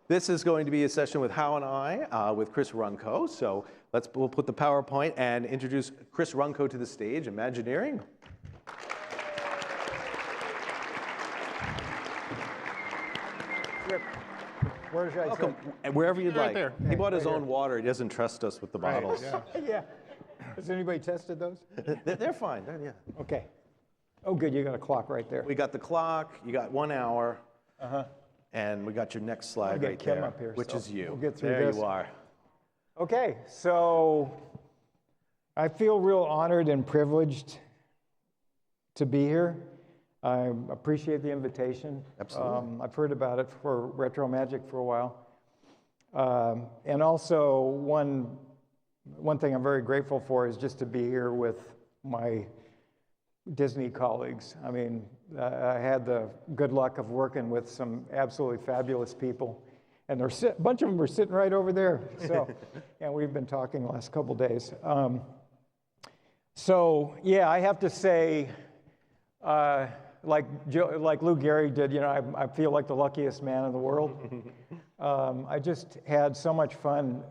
This is going to be a session with Hal and I, with Chris Runco. So we'll put the PowerPoint and introduce Chris Runco to the stage, Imagineering. Where should I Welcome, wherever you'd like. there. He bought his Right own water. He doesn't trust us with the bottles. Yeah. Has anybody tested those? They're fine. Yeah. Okay. Oh, good. You got a clock right there. We got the clock. You got 1 hour. And we got your next slide get right Kim there, up here, which so is you. we'll get through there this. you are. Okay. So I feel real honored and privileged to be here. I appreciate the invitation. Absolutely. I've heard about it for RetroMagic for a while. And also one thing I'm very grateful for is just to be here with my Disney colleagues. I mean, I had the good luck of working with some absolutely fabulous people, and a bunch of them are sitting right over there. So, and we've been talking the last couple days. So yeah, I have to say, like Lou Gehrig did, you know, I feel like the luckiest man in the world. I just had so much fun.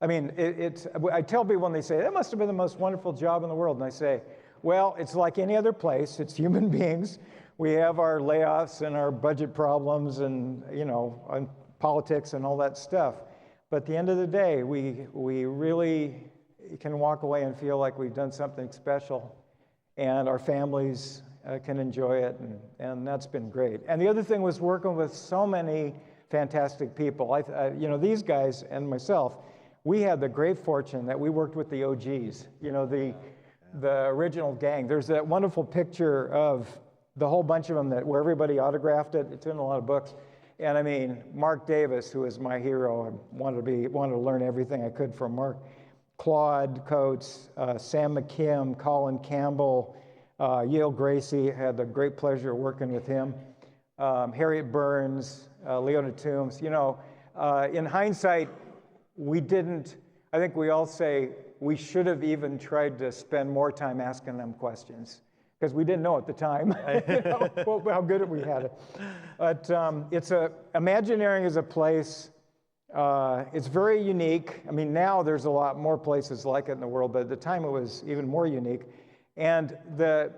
I mean, I tell people when they say, that must have been the most wonderful job in the world, and I say, well, it's like any other place. It's human beings. We have our layoffs and our budget problems and, you know, and politics and all that stuff. But at the end of the day, we really can walk away and feel like we've done something special, and our families can enjoy it, and that's been great. And the other thing was working with so many fantastic people. You know, these guys and myself, we had the great fortune that we worked with the OGs, you know, the original gang. There's that wonderful picture of the whole bunch of them where everybody autographed it. It's in a lot of books. And I mean, Mark Davis, who is my hero, I wanted to learn everything I could from Mark. Claude Coates, Sam McKim, Colin Campbell, Yale Gracie, had the great pleasure of working with him. Harriet Burns, Leona Toombs. You know, in hindsight, I think we all say we should have even tried to spend more time asking them questions, because we didn't know at the time you know, how good we had it. But Imagineering is a place, it's very unique. I mean, now there's a lot more places like it in the world, but at the time it was even more unique. And the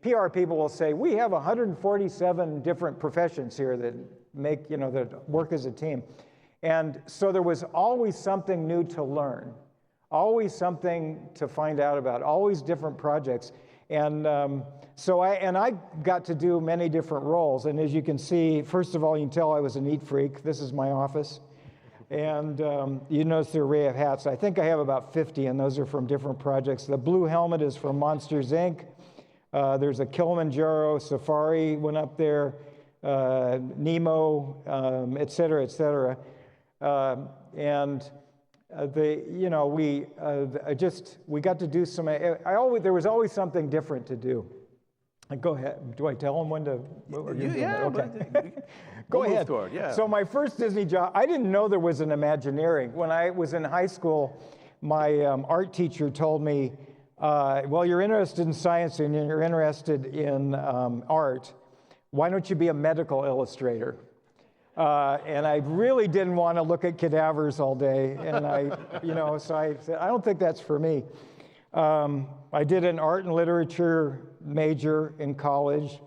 PR people will say, we have 147 different professions here that make, you know, that work as a team. And so there was always something new to learn, always something to find out about, always different projects. And so I got to do many different roles. And as you can see, first of all, you can tell I was a neat freak. This is my office. And you notice the array of hats. I think I have about 50, and those are from different projects. The blue helmet is from Monsters, Inc. There's a Kilimanjaro Safari went up there, Nemo, et cetera, et cetera. You know, we got to do some, there was always something different to do. Go ahead. Do I tell them when to? Yeah, okay. Go ahead. Yeah. So my first Disney job, I didn't know there was an Imagineering. When I was in high school, my art teacher told me, well, you're interested in science and you're interested in art. Why don't you be a medical illustrator? And I really didn't want to look at cadavers all day. And so I said, I don't think that's for me. I did an art and literature major in college.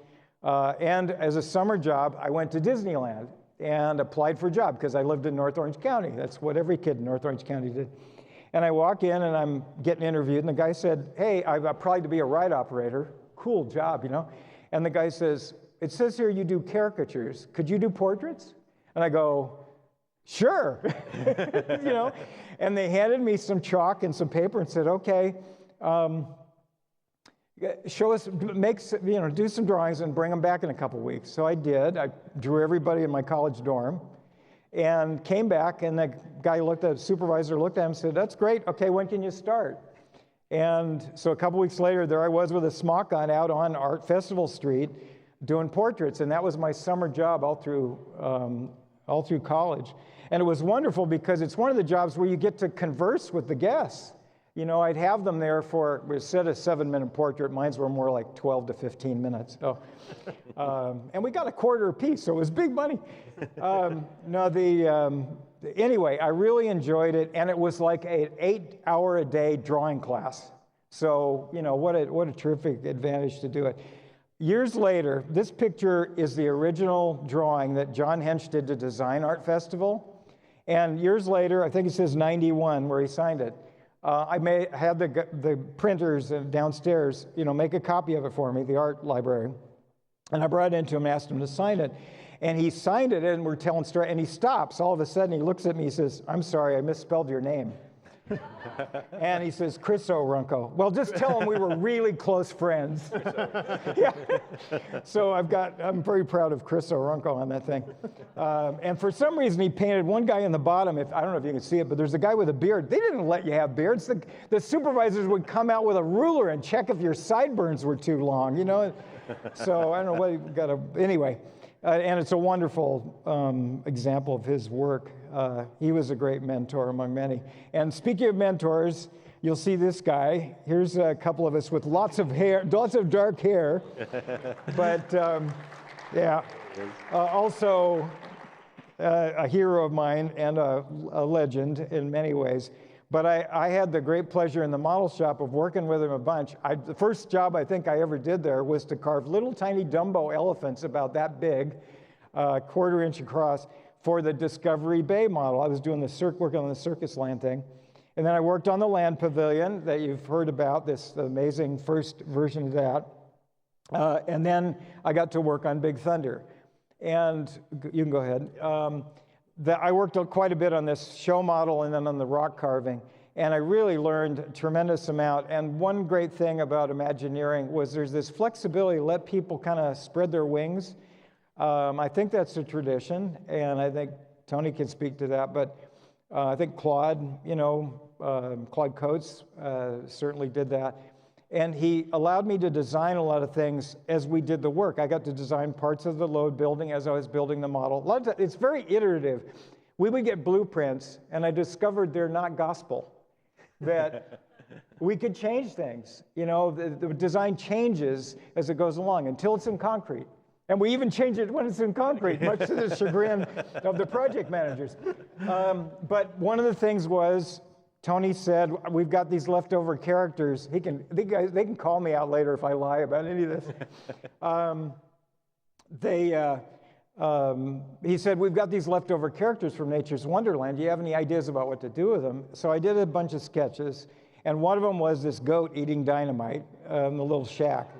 And as a summer job, I went to Disneyland and applied for a job because I lived in North Orange County. That's what every kid in North Orange County did. And I walk in and I'm getting interviewed, and the guy said, hey, I've applied to be a ride operator. Cool job, you know. And the guy says, it says here you do caricatures. Could you do portraits? And I go, sure, you know. And they handed me some chalk and some paper and said, okay, show us, do some drawings and bring them back in a couple weeks. So I did. I drew everybody in my college dorm and came back, and the supervisor looked at him and said, that's great. Okay, when can you start? And so a couple weeks later, there I was with a smock on out on Art Festival Street doing portraits, and that was my summer job all through college. And it was wonderful because it's one of the jobs where you get to converse with the guests. You know, I'd have them there for, we set a 7-minute portrait. Mines were more like 12 to 15 minutes. So, and we got a quarter apiece, so it was big money. Anyway, I really enjoyed it, and it was like an 8-hour-a-day drawing class. So, you know, what a terrific advantage to do it. Years later, this picture is the original drawing that John Hench did to Design Art Festival. And years later, I think it says 91 where he signed it. I had the printers downstairs, you know, make a copy of it for me, the art library. And I brought it into him and asked him to sign it. And he signed it, and we're telling story, and he stops. All of a sudden, he looks at me, he says, "I'm sorry, I misspelled your name." And he says, "Chris Runco." Well, just tell him we were really close friends. Yeah. So I'm very proud of Chris Runco on that thing. And for some reason, he painted one guy in the bottom. I don't know if you can see it, but there's a guy with a beard. They didn't let you have beards. The supervisors would come out with a ruler and check if your sideburns were too long, you know? So I don't know what you got to, anyway. And it's a wonderful example of his work. He was a great mentor among many. And speaking of mentors, you'll see this guy. Here's a couple of us with lots of hair, lots of dark hair. But yeah, also a hero of mine and a legend in many ways. But I had the great pleasure in the model shop of working with him a bunch. The first job I think I ever did there was to carve little tiny Dumbo elephants about that big, 1/4 inch across, for the Discovery Bay model. I was doing work on the circus land thing. And then I worked on the land pavilion that you've heard about, this amazing first version of that. And then I got to work on Big Thunder. And you can go ahead. I worked quite a bit on this show model and then on the rock carving, and I really learned a tremendous amount. And one great thing about Imagineering was there's this flexibility to let people kind of spread their wings. I think that's a tradition, and I think Tony can speak to that, but I think Claude Coates certainly did that. And he allowed me to design a lot of things as we did the work. I got to design parts of the load building as I was building the model. It's very iterative. We would get blueprints, and I discovered they're not gospel, that we could change things. You know, the design changes as it goes along until it's in concrete. And we even change it when it's in concrete, much to the chagrin of the project managers. But one of the things was, Tony said, "We've got these leftover characters." They can call me out later if I lie about any of this. He said, "We've got these leftover characters from Nature's Wonderland. Do you have any ideas about what to do with them?" So I did a bunch of sketches, and one of them was this goat eating dynamite in the little shack.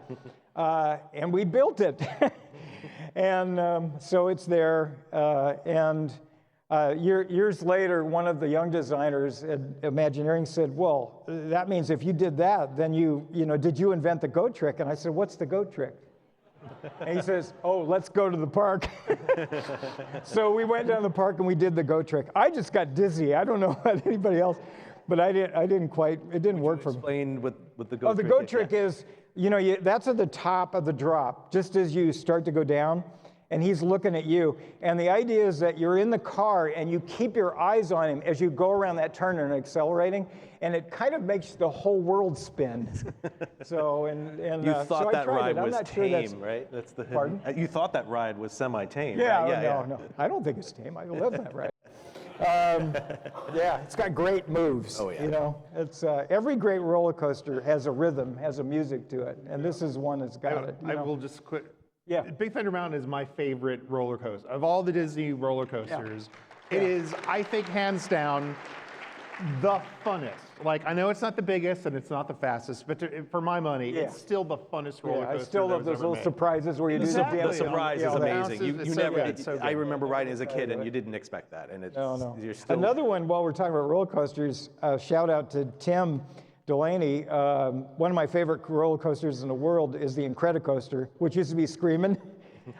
And we built it. And so it's there. Years later, one of the young designers at Imagineering said, "Well, that means if you did that, then did you invent the goat trick?" And I said, "What's the goat trick?" And he says, "Oh, let's go to the park." So we went down to the park and we did the goat trick. I just got dizzy. I don't know about anybody else, but it didn't work for me. Explain what the goat trick is. The goat trick is, that's at the top of the drop, just as you start to go down. And he's looking at you. And the idea is that you're in the car and you keep your eyes on him as you go around that turn and accelerating. And it kind of makes the whole world spin. So, you thought that ride was tame, right? Pardon? You thought that ride was semi-tame, yeah, right? No. I don't think it's tame. I love that ride. Yeah, it's got great moves. Oh, yeah. You know, it's every great roller coaster has a rhythm, has a music to it. And this is one that's got it. I will just quit. Yeah. Big Thunder Mountain is my favorite roller coaster. Of all the Disney roller coasters, it is, I think, hands down, the funnest. Like, I know it's not the biggest and it's not the fastest, but for my money, it's still the funnest roller coaster. I still love those little surprises where you do the dance. The surprise is amazing. You never. So I remember riding as a kid, and you didn't expect that, and it's you're still. Another one, while we're talking about roller coasters, shout out to Tim Delaney. One of my favorite roller coasters in the world is the Incredicoaster, which used to be Screamin'.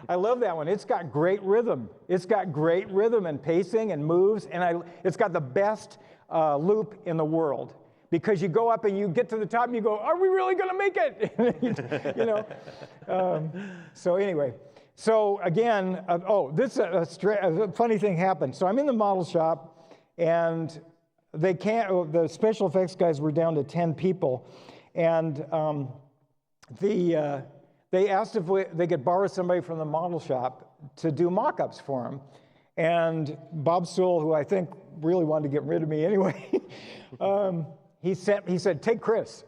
I love that one. It's got great rhythm. It's got great rhythm and pacing and moves, and it's got the best loop in the world. Because you go up and you get to the top and you go, "Are we really going to make it?" So anyway, so again, this a funny thing happened. So I'm in the model shop, and they can't. The special effects guys were down to 10 people, and they asked if they could borrow somebody from the model shop to do mock-ups for them. And Bob Sewell, who I think really wanted to get rid of me anyway, he said, take Chris.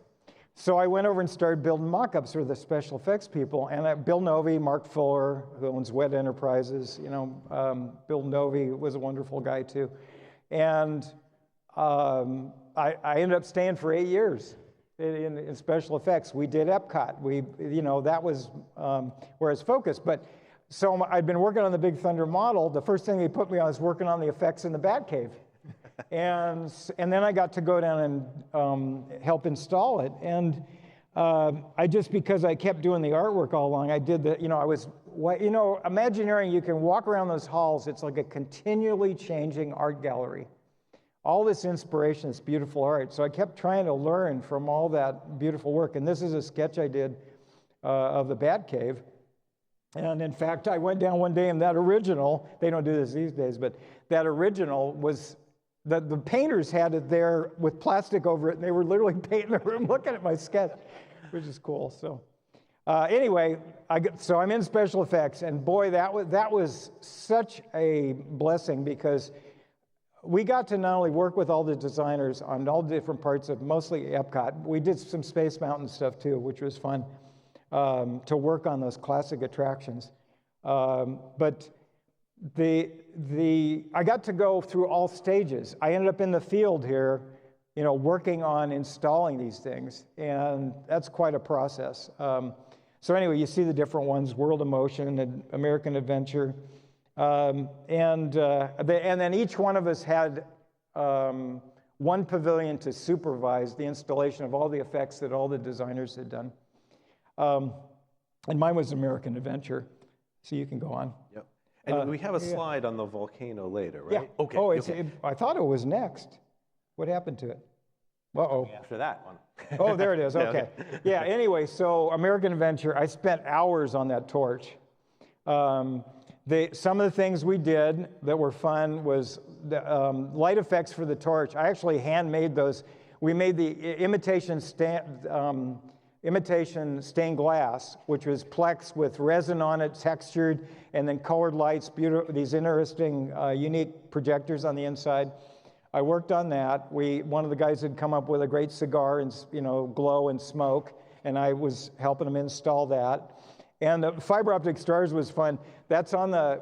So I went over and started building mock-ups for the special effects people. And Bill Novy, Mark Fuller, who owns Wet Enterprises, Bill Novy was a wonderful guy too. And I ended up staying for 8 years in special effects. We did Epcot. That was where I was focused. But so I'd been working on the Big Thunder model. The first thing they put me on was working on the effects in the Batcave. And then I got to go down and help install it. And because I kept doing the artwork all along, I did Imagineering, you can walk around those halls. It's like a continually changing art gallery. All this inspiration, this beautiful art. So I kept trying to learn from all that beautiful work. And this is a sketch I did of the Batcave. And in fact, I went down one day and that original, they don't do this these days, but that original was, the painters had it there with plastic over it, and they were literally painting the room looking at my sketch, which is cool. So anyway, so I'm in special effects, and boy, that was such a blessing, because we got to not only work with all the designers on all the different parts of mostly Epcot, we did some Space Mountain stuff too, which was fun to work on those classic attractions. But I got to go through all stages. I ended up in the field here, working on installing these things, and that's quite a process. So anyway, you see the different ones: World of Motion and American Adventure, and then each one of us had one pavilion to supervise the installation of all the effects that all the designers had done. And mine was American Adventure, so you can go on. Yep. And we have a slide on the volcano later, right? Yeah. Okay. Oh, I thought it was next. What happened to it? Uh-oh. After that one. Oh, there it is. Okay. Yeah, anyway, so American Adventure, I spent hours on that torch. Some of the things we did that were fun was the light effects for the torch. I actually handmade those. We made the imitation stained glass, which was Plex with resin on it, textured, and then colored lights, these interesting, unique projectors on the inside. I worked on that. One of the guys had come up with a great cigar and glow and smoke, and I was helping him install that. And the fiber optic stars was fun. That's on the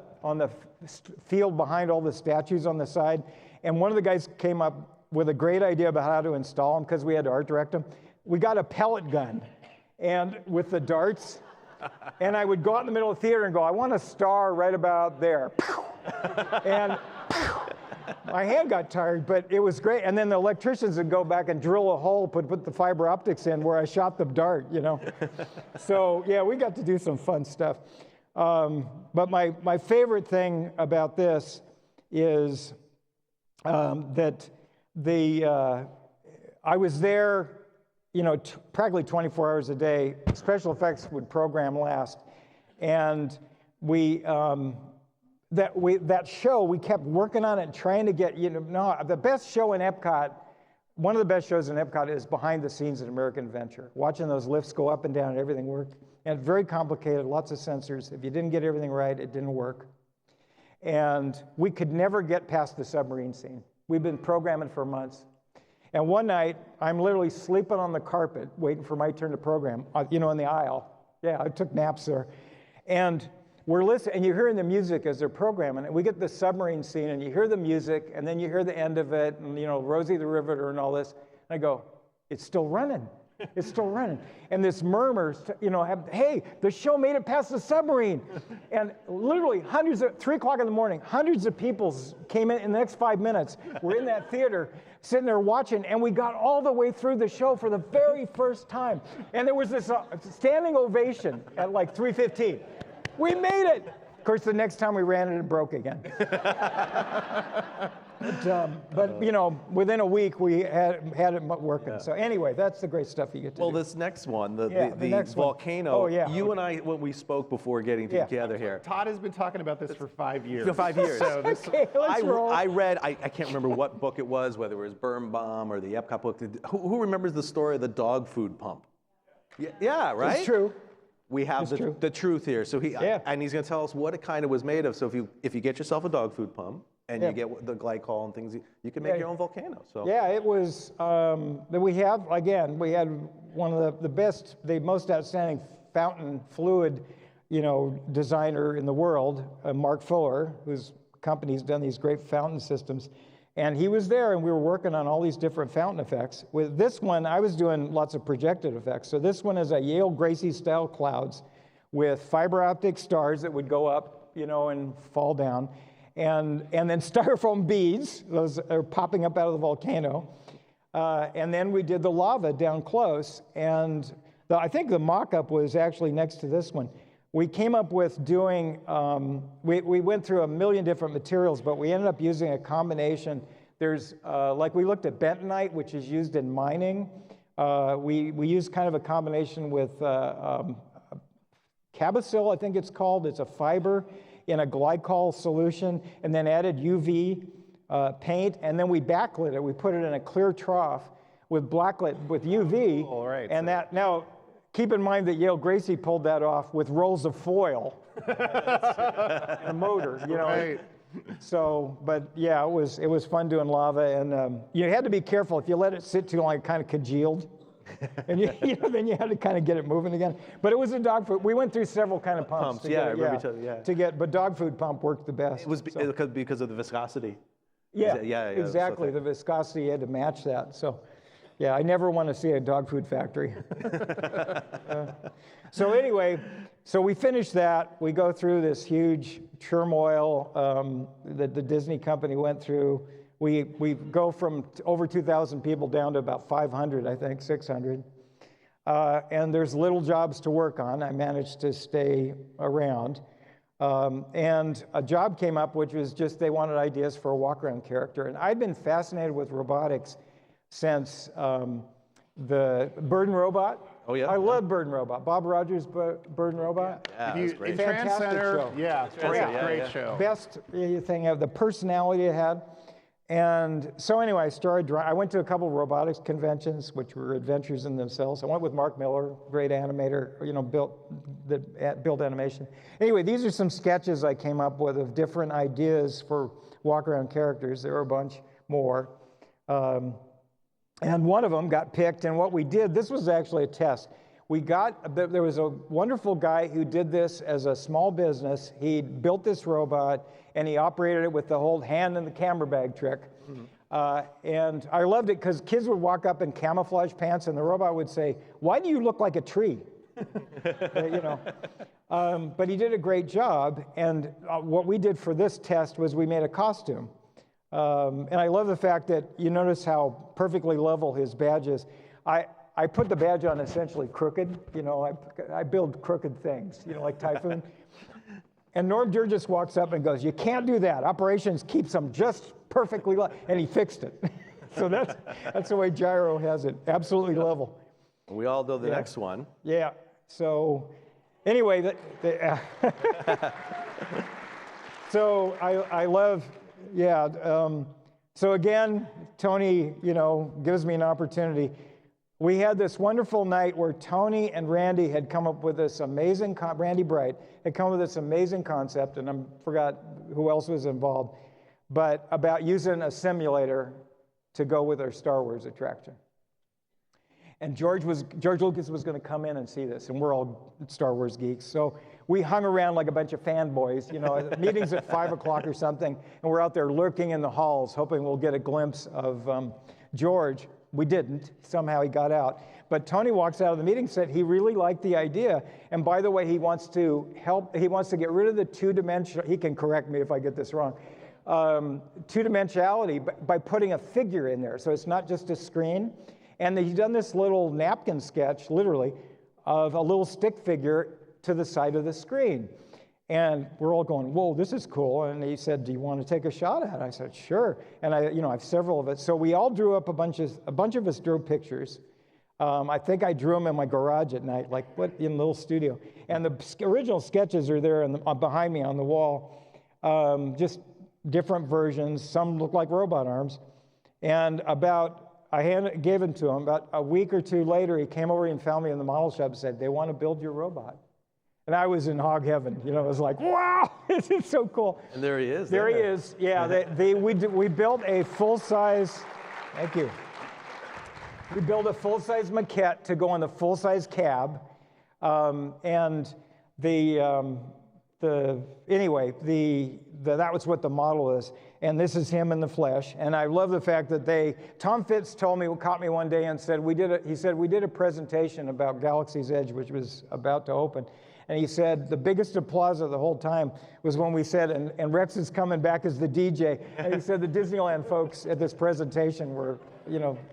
field behind all the statues on the side. And one of the guys came up with a great idea about how to install them, because we had to art direct them. We got a pellet gun, and with the darts, and I would go out in the middle of the theater and go, I want a star right about there. And my hand got tired, but it was great. And then the electricians would go back and drill a hole, put the fiber optics in where I shot the dart, So yeah, we got to do some fun stuff. But my favorite thing about this is that I was there, practically 24 hours a day. Special effects would program last, and that show, we kept working on it, trying to get, the best show in Epcot, one of the best shows in Epcot is behind the scenes at American Adventure, watching those lifts go up and down and everything work. And very complicated, lots of sensors. If you didn't get everything right, it didn't work. And we could never get past the submarine scene. We've been programming for months. And one night, I'm literally sleeping on the carpet, waiting for my turn to program, in the aisle. Yeah, I took naps there. And we're listening, and you're hearing the music as they're programming it. We get the submarine scene, and you hear the music, and then you hear the end of it, and Rosie the Riveter and all this. And I go, it's still running. It's still running. And this murmur, hey, the show made it past the submarine. And literally 3 o'clock in the morning, hundreds of people came in the next 5 minutes. We're in that theater, sitting there watching, and we got all the way through the show for the very first time. And there was this standing ovation at like 3:15. We made it. Of course, the next time we ran it, it broke again. But you know, within a week we had it working. So anyway, that's the great stuff you get to do. Well, this next one, the next one. volcano. Oh, yeah. You and I, when we spoke before getting together here. Todd has been talking about this for 5 years. For 5 years. So this, Okay, let's roll. I read, I can't remember what book it was, whether it was Birnbaum or the Epcot book. Who remembers the story of the dog food pump? Yeah, right? It's true. We have the truth here. So and he's going to tell us what it kind of was made of. So if you get yourself a dog food pump and you get the glycol and things, you can make your own volcano. So yeah, it was. We had one of the best, the most outstanding fountain fluid, designer in the world, Mark Fuller, whose company's done these great fountain systems. And he was there, and we were working on all these different fountain effects. With this one, I was doing lots of projected effects. So this one is a Yale Gracie-style clouds with fiber optic stars that would go up, and fall down. And then styrofoam beads, those are popping up out of the volcano. And then we did the lava down close. And I think the mock-up was actually next to this one. We came up with doing, we went through a million different materials, but we ended up using a combination. There's, like we looked at bentonite, which is used in mining. We used kind of a combination with Cabosil, I think it's called. It's a fiber in a glycol solution, and then added UV paint, and then we backlit it. We put it in a clear trough with blacklit, with UV. All right. And now, keep in mind that Yale Gracie pulled that off with rolls of foil and a motor, Right. So, but yeah, it was fun doing lava, and you had to be careful. If you let it sit too long, it kind of congealed, and then you had to kind of get it moving again. But it was a dog food. We went through several kind of pumps. But dog food pump worked the best. it was because of the viscosity. Yeah, So exactly. The viscosity, you had to match that. So. Yeah, I never want to see a dog food factory. So anyway, we finished that. We go through this huge turmoil that the Disney company went through. We go from over 2,000 people down to about 500, I think, 600. And there's little jobs to work on. I managed to stay around. And a job came up, which was just they wanted ideas for a walk-around character. And I'd been fascinated with robotics since the Bird and Robot. Oh, yeah. I love Bird and Robot. Bob Rogers' Bird and Robot. Yeah, that's great. In Trans Fantastic Center, show. great show. Best thing of the personality it had. And so anyway, I went to a couple of robotics conventions, which were adventures in themselves. I went with Mark Miller, great animator, built animation. Anyway, these are some sketches I came up with of different ideas for walk-around characters. There were a bunch more. And one of them got picked, and what we did, this was actually a test. There was a wonderful guy who did this as a small business. He built this robot, and he operated it with the whole hand in the camera bag trick. And I loved it because kids would walk up in camouflage pants, and the robot would say, "Why do you look like a tree?" But he did a great job, and what we did for this test was we made a costume. And I love the fact that you notice how perfectly level his badge is. I put the badge on essentially crooked. I build crooked things, like Typhoon. And Norm Durgis walks up and goes, "You can't do that. Operations keeps them just perfectly level." And he fixed it. So that's the way Gyro has it, absolutely level. We all know the next one. Yeah. So anyway, so I love. So again, Tony, gives me an opportunity. We had this wonderful night where Tony and Randy had come up with this amazing, Randy Bright had come up with this amazing concept, and I forgot who else was involved, but about using a simulator to go with our Star Wars attraction. And George Lucas was going to come in and see this, and we're all Star Wars geeks. So we hung around like a bunch of fanboys, meetings at 5 o'clock or something, and we're out there lurking in the halls, hoping we'll get a glimpse of George. We didn't. Somehow he got out. But Tony walks out of the meeting, said he really liked the idea. And by the way, he wants to get rid of the two-dimensional, he can correct me if I get this wrong, two-dimensionality by putting a figure in there. So it's not just a screen. And he's done this little napkin sketch, literally, of a little stick figure to the side of the screen. And we're all going, whoa, this is cool. And he said, do you want to take a shot at it? I said, sure. And I have several of it. So we all drew up a bunch of us drew pictures. I think I drew them in my garage at night, like in a little studio. And the original sketches are there behind me on the wall, just different versions. Some look like robot arms. And I gave them to him. About a week or two later, he came over and found me in the model shop and said, they want to build your robot. And I was in hog heaven. It was like, wow, this is so cool. And there he is. There he is. Yeah, we built a full-size, thank you. We built a full-size maquette to go in the full-size cab. That was what the model is. And this is him in the flesh. And I love the fact that Tom Fitz caught me one day and said, we did a presentation about Galaxy's Edge, which was about to open. And he said the biggest applause of the whole time was when we said, and Rex is coming back as the DJ. And he said the Disneyland folks at this presentation were,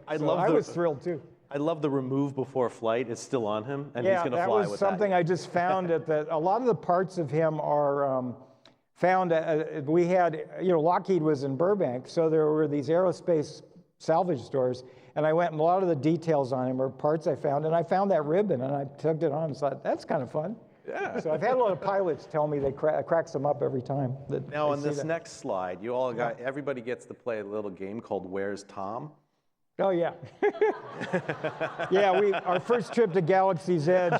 I was thrilled too. I love the remove before flight. It's still on him, and he's going to fly with that. Yeah, that was something I just found a lot of the parts of him are found. We had, Lockheed was in Burbank, so there were these aerospace salvage stores. And I went, and a lot of the details on him are parts I found. And I found that ribbon, and I tugged it on and thought, that's kind of fun. Yeah. So I've had a lot of pilots tell me they cracks them up every time. Now on this next slide, everybody gets to play a little game called Where's Tom? Oh yeah. Yeah, our first trip to Galaxy's Edge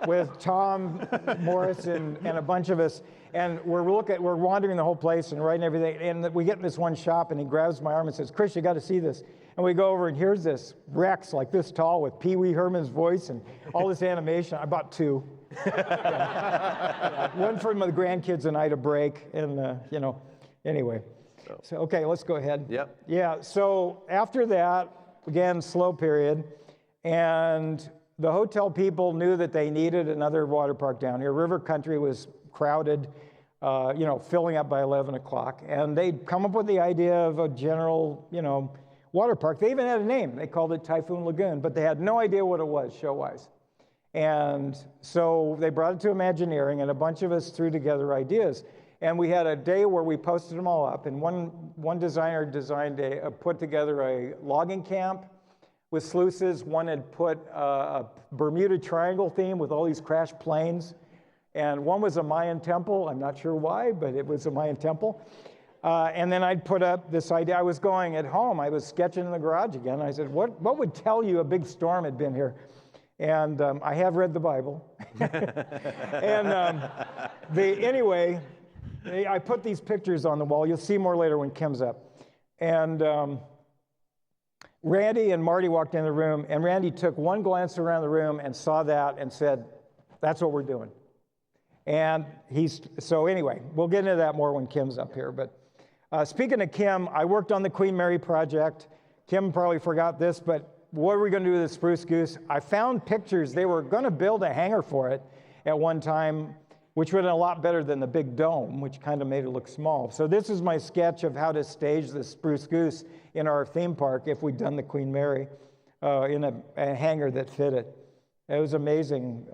with Tom Morris and a bunch of us, and we're wandering the whole place and writing everything, and we get in this one shop, and he grabs my arm and says, Chris, you got to see this. And we go over, and here's this Rex like this tall with Pee Wee Herman's voice and all this animation. I bought two. One for my grandkids and I to break, and anyway. So okay, let's go ahead. Yep. Yeah. So after that, again, slow period, and the hotel people knew that they needed another water park down here. River Country was crowded, filling up by 11 o'clock, and they'd come up with the idea of a general, water park. They even had a name. They called it Typhoon Lagoon, but they had no idea what it was show-wise. And so they brought it to Imagineering, and a bunch of us threw together ideas. And we had a day where we posted them all up, and one designer put together a logging camp with sluices. One had put a Bermuda Triangle theme with all these crashed planes, and one was a Mayan temple. I'm not sure why, but it was a Mayan temple. And then I'd put up this idea. I was going at home. I was sketching in the garage again. I said, what would tell you a big storm had been here? And I have read the Bible. And anyway, I put these pictures on the wall. You'll see more later when Kym's up. And Randy and Marty walked in the room, and Randy took one glance around the room and saw that and said, that's what we're doing. And so anyway, we'll get into that more when Kym's up here. But speaking of Kym, I worked on the Queen Mary project. Kym probably forgot this, but what are we going to do with the Spruce Goose? I found pictures. They were going to build a hangar for it at one time, which would have been a lot better than the big dome, which kind of made it look small. So this is my sketch of how to stage the Spruce Goose in our theme park if we'd done the Queen Mary in a hangar that fit it. It was amazing.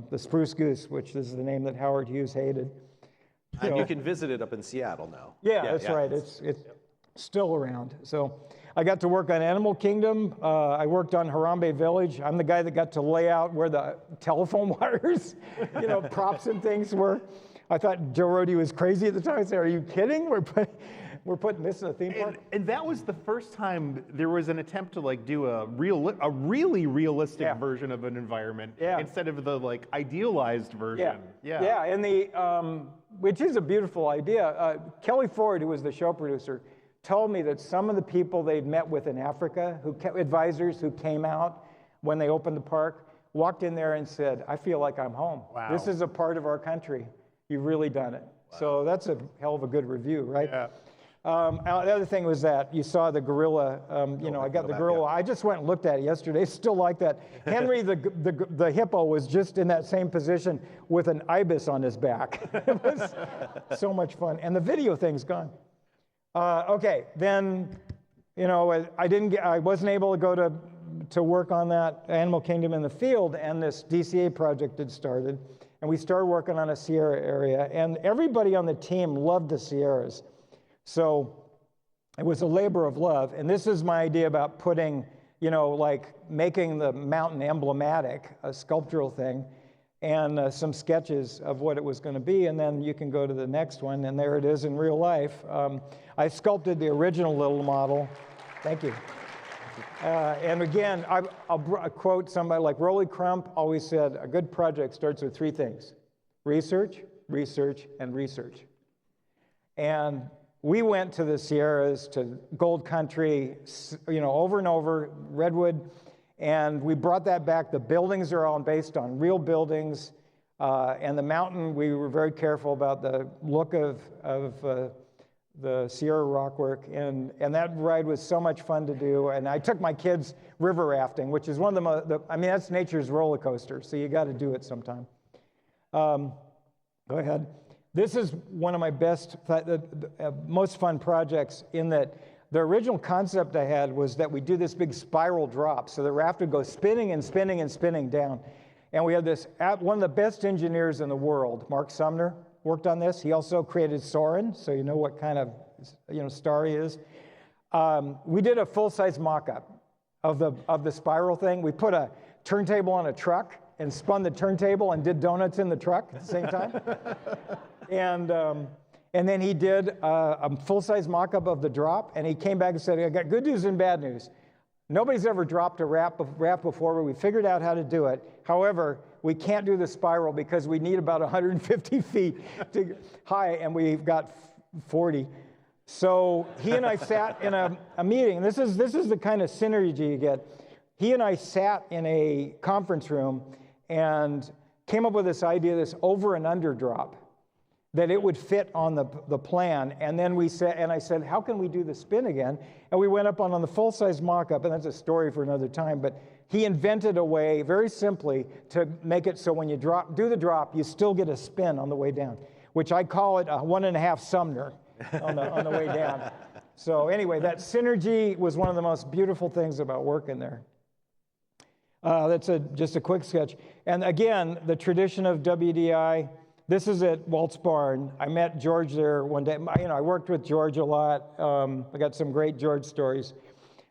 The Spruce Goose, which is the name that Howard Hughes hated. And you can visit it up in Seattle now. Yeah, that's right. It's still around. So I got to work on Animal Kingdom. I worked on Harambe Village. I'm the guy that got to lay out where the telephone wires, props and things were. I thought Joe Rohde was crazy at the time. I said, are you kidding? We're putting this in a theme park? And that was the first time there was an attempt to do a really realistic version of an environment instead of the idealized version. Yeah, and which is a beautiful idea. Kelly Ford, who was the show producer, told me that some of the people they'd met with in Africa, advisors who came out when they opened the park, walked in there and said, I feel like I'm home. Wow. This is a part of our country. You've really done it. Wow. So that's a hell of a good review, right? Yeah. The other thing was that you saw the gorilla, I got the gorilla. I just went and looked at it yesterday. It's still like that. Henry, the hippo, was just in that same position with an ibis on his back. It was so much fun. And the video thing's gone. Okay, then, I wasn't able to go to work on that Animal Kingdom in the field, and this DCA project had started, and we started working on a Sierra area, and everybody on the team loved the Sierras. So it was a labor of love, and this is my idea about putting, you know, like making the mountain emblematic, a sculptural thing, and some sketches of what it was going to be, and then you can go to the next one, and there it is in real life. I sculpted the original little model. Thank you. And again, I'll quote somebody like Rolly Crump always said, a good project starts with 3 things: research, research, and research. And we went to the Sierras, to Gold Country, you know, over and over, Redwood, and we brought that back. The buildings are all based on real buildings, and the mountain, we were very careful about the look of the Sierra rockwork, and that ride was so much fun to do. And I took my kids river rafting, which is one of I mean, that's nature's roller coaster, so you got to do it sometime. Go ahead. This is one of my best, most fun projects, in that the original concept I had was that we do this big spiral drop, so the raft would go spinning and spinning and spinning down. And we had this, one of the best engineers in the world, Mark Sumner, worked on this. He also created Soren, so you know what kind of, you know, star he is. We did a full-size mock-up of the spiral thing. We put a turntable on a truck and spun the turntable and did donuts in the truck at the same time. And then he did a full-size mock-up of the drop, and he came back and said, I got good news and bad news. Nobody's ever dropped a raft before, but we figured out how to do it. However, we can't do the spiral because we need about 150 feet high, and we've got 40. So he and I sat in a meeting. This is the kind of synergy you get. He and I sat in a conference room and came up with this idea, this over and under drop, that it would fit on the plan. And then I said, how can we do the spin again? And we went up on the full-size mock-up, and that's a story for another time, but he invented a way, very simply, to make it so when you do the drop, you still get a spin on the way down, which I call it a 1.5 Sumner on the way down. So anyway, that synergy was one of the most beautiful things about working there. That's just a quick sketch. And again, the tradition of WDI. This is at Walt's Barn. I met George there one day. You know, I worked with George a lot. I got some great George stories.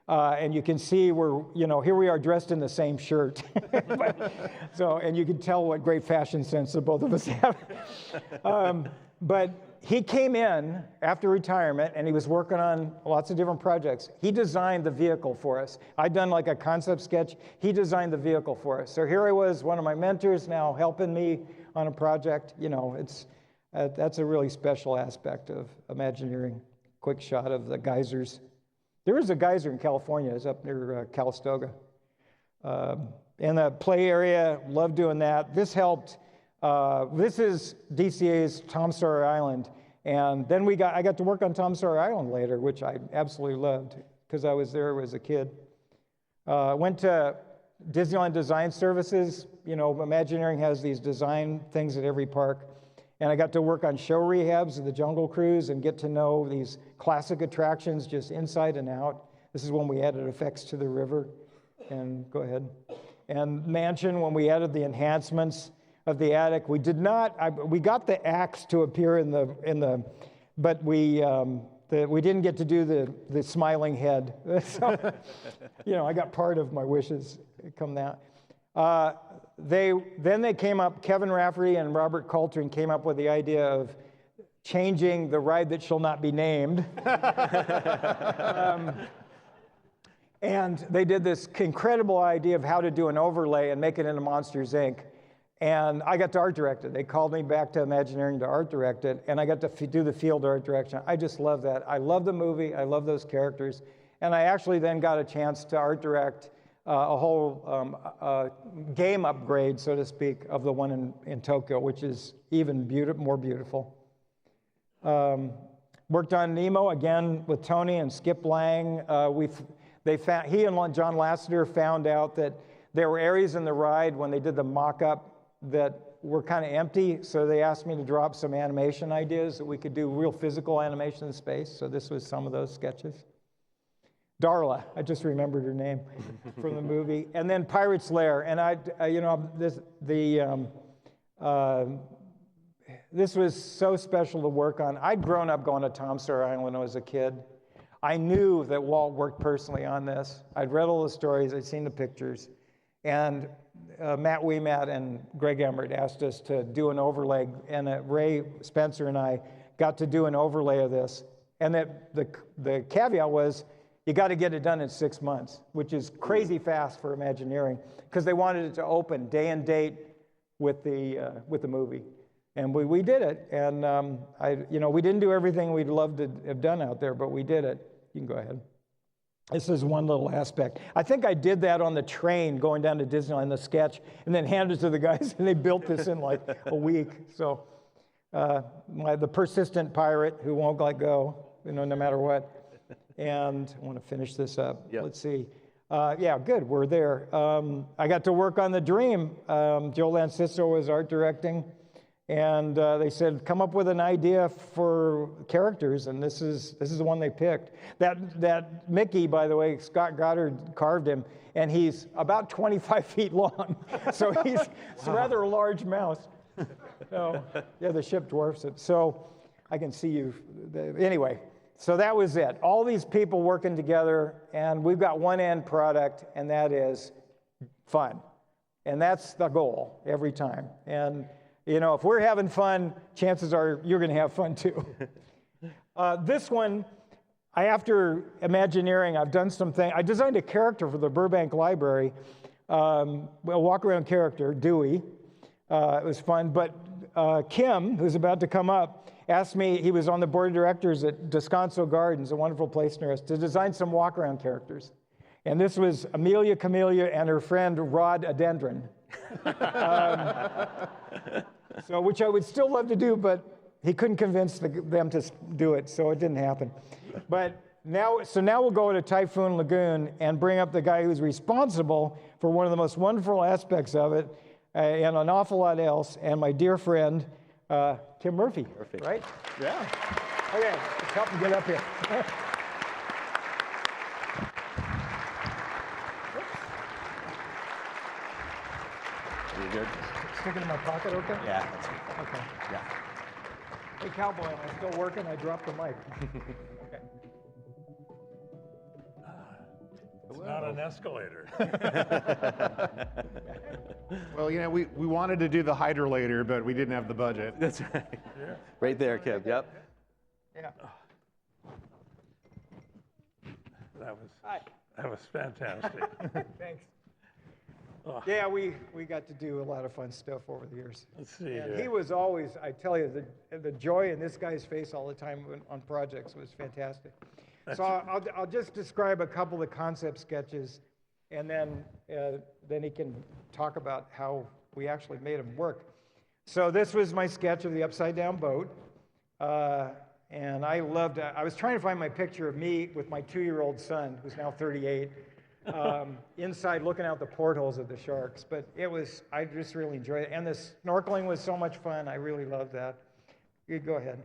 And you can see here we are dressed in the same shirt. And you can tell what great fashion sense the both of us have. But he came in after retirement, and he was working on lots of different projects. He designed the vehicle for us. I'd done like a concept sketch. He designed the vehicle for us. So here I was, one of my mentors, now helping me on a project. You know, that's a really special aspect of Imagineering. Quick shot of the geysers. There is a geyser in California. It's up near Calistoga. In the play area, love doing that. This helped. This is DCA's Tom Sawyer Island. And then I got to work on Tom Sawyer Island later, which I absolutely loved because I was there as a kid. Went to Disneyland Design Services. You know, Imagineering has these design things at every park. And I got to work on show rehabs of the Jungle Cruise and get to know these classic attractions just inside and out. This is when we added effects to the river. And go ahead. And Mansion, when we added the enhancements of the attic. We did not, we got the axe to appear but we didn't get to do the smiling head. So, you know, I got part of my wishes come out. Then they came up, Kevin Rafferty and Robert Coltrane came up with the idea of changing the ride that shall not be named. And they did this incredible idea of how to do an overlay and make it into Monsters, Inc. And I got to art direct it. They called me back to Imagineering to art direct it, and I got to do the field art direction. I just love that. I love the movie. I love those characters. And I actually then got a chance to art direct a whole game upgrade, so to speak, of the one in Tokyo, which is even more beautiful. Worked on Nemo again with Tony and Skip Lang. He and John Lasseter found out that there were areas in the ride when they did the mock-up that were kind of empty, so they asked me to drop some animation ideas that we could do real physical animation in space. So this was some of those sketches. Darla, I just remembered her name from the movie. And then Pirate's Lair, and this was so special to work on. I'd grown up going to Tom Sawyer Island when I was a kid. I knew that Walt worked personally on this. I'd read all the stories, I'd seen the pictures, and Matt Weemat and Greg Emmert asked us to do an overlay, and Ray Spencer and I got to do an overlay of this. And that the caveat was, you got to get it done in 6 months, which is crazy fast for Imagineering, because they wanted it to open day and date with the movie. And we did it, and we didn't do everything we'd love to have done out there, but we did it. You can go ahead. This is one little aspect. I think I did that on the train going down to Disneyland, the sketch, and then handed it to the guys, and they built this in like a week. So the persistent pirate who won't let go, no matter what. And I want to finish this up. Yep. Let's see. Yeah, good. We're there. I got to work on The Dream. Joe Lancisto was art directing. And they said, come up with an idea for characters, and this is the one they picked. That Mickey, by the way, Scott Goddard carved him, and he's about 25 feet long. So it's a rather large mouse. So, yeah, the ship dwarfs it. So I can see you. Anyway, so that was it. All these people working together, and we've got one end product, and that is fun. And that's the goal every time. And if we're having fun, chances are you're going to have fun too. This one, after Imagineering, I've done some things. I designed a character for the Burbank Library, a walk-around character, Dewey. It was fun, but Kim, who's about to come up, asked me, he was on the board of directors at Descanso Gardens, a wonderful place near us, to design some walk-around characters. And this was Amelia Camellia and her friend Rod Adendron. So, which I would still love to do, but he couldn't convince them to do it, so it didn't happen. But now we'll go to Typhoon Lagoon and bring up the guy who's responsible for one of the most wonderful aspects of it, and an awful lot else, and my dear friend, Kym Murphy. Perfect. Right? Yeah. Okay, let's help him get up here. You good? Stick it in my pocket, okay? Yeah, that's good. Okay. Yeah. Hey, cowboy, am I still working? I dropped the mic. Okay. It's not an escalator. Well, we wanted to do the hydrolator, but we didn't have the budget. That's right. Yeah. Right there, Kym. Yep. Yeah. That was fantastic. Thanks. Yeah, we got to do a lot of fun stuff over the years. Let's see. And he was always, I tell you, the joy in this guy's face all the time on projects was fantastic. So I'll just describe a couple of concept sketches, and then he can talk about how we actually made them work. So this was my sketch of the upside down boat, and I loved it. I was trying to find my picture of me with my 2-year-old son, who's now 38. Inside looking out the portholes of the sharks, but I just really enjoyed it. And the snorkeling was so much fun. I really loved that. You go ahead.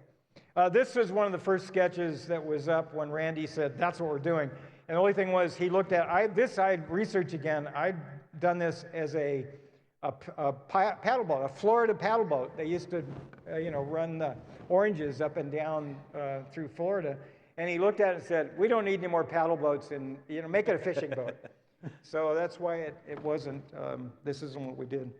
This was one of the first sketches that was up when Randy said, that's what we're doing. And the only thing was, he looked at, I'd research again. I'd done this as a paddle boat, a Florida paddle boat. They used to, run the oranges up and down through Florida. And he looked at it and said, we don't need any more paddle boats, and make it a fishing boat. So that's why it wasn't, this isn't what we did.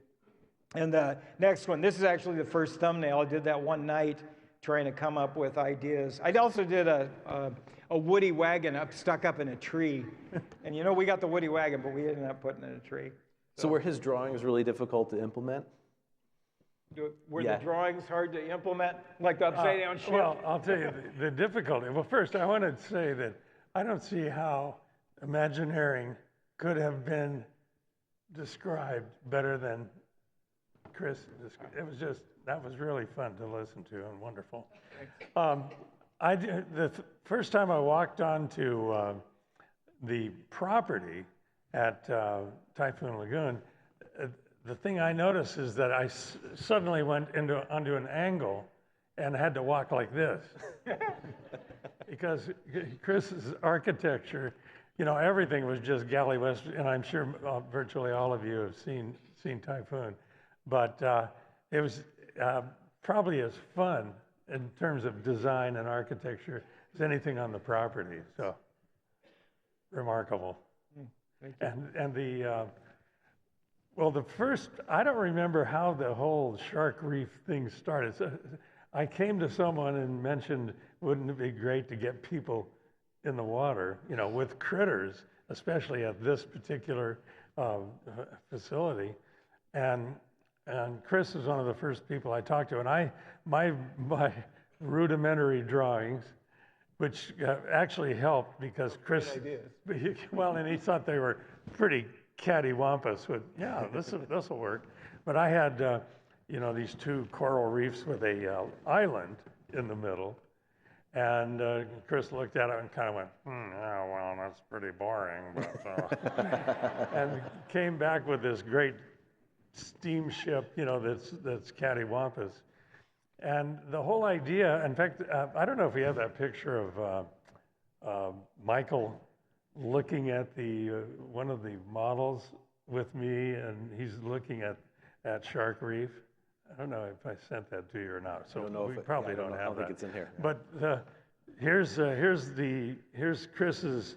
And the next one, this is actually the first thumbnail. I did that one night trying to come up with ideas. I also did a woody wagon stuck up in a tree. And we got the woody wagon, but we ended up putting it in a tree. So were his drawings really difficult to implement? Were the drawings hard to implement, like the upside-down ship? Well, I'll tell you the difficulty. Well, first, I want to say that I don't see how Imagineering could have been described better than Chris described. It was that was really fun to listen to and wonderful. The first time I walked onto the property at Typhoon Lagoon, the thing I noticed is that I suddenly went onto an angle and had to walk like this. Because Chris's architecture everything was just Galley West, and I'm sure virtually all of you have seen Typhoon, but it was probably as fun in terms of design and architecture as anything on the property. So remarkable. Thank you. And the the first, I don't remember how the whole shark reef thing started. So I came to someone and mentioned, wouldn't it be great to get people in the water, with critters, especially at this particular facility. And Chris is one of the first people I talked to. And my rudimentary drawings, which actually helped because Chris, well, and he thought they were pretty cattywampus with, yeah, this will work. But I had, these two coral reefs with a island in the middle. And Chris looked at it and kind of went, yeah, well, that's pretty boring. But, and came back with this great steamship, that's cattywampus. And the whole idea, in fact, I don't know if we have that picture of Michael looking at one of the models with me, and he's looking at Shark Reef. I don't know if I sent that to you or not, so we probably don't have that. I don't think it's in here. But here's Chris's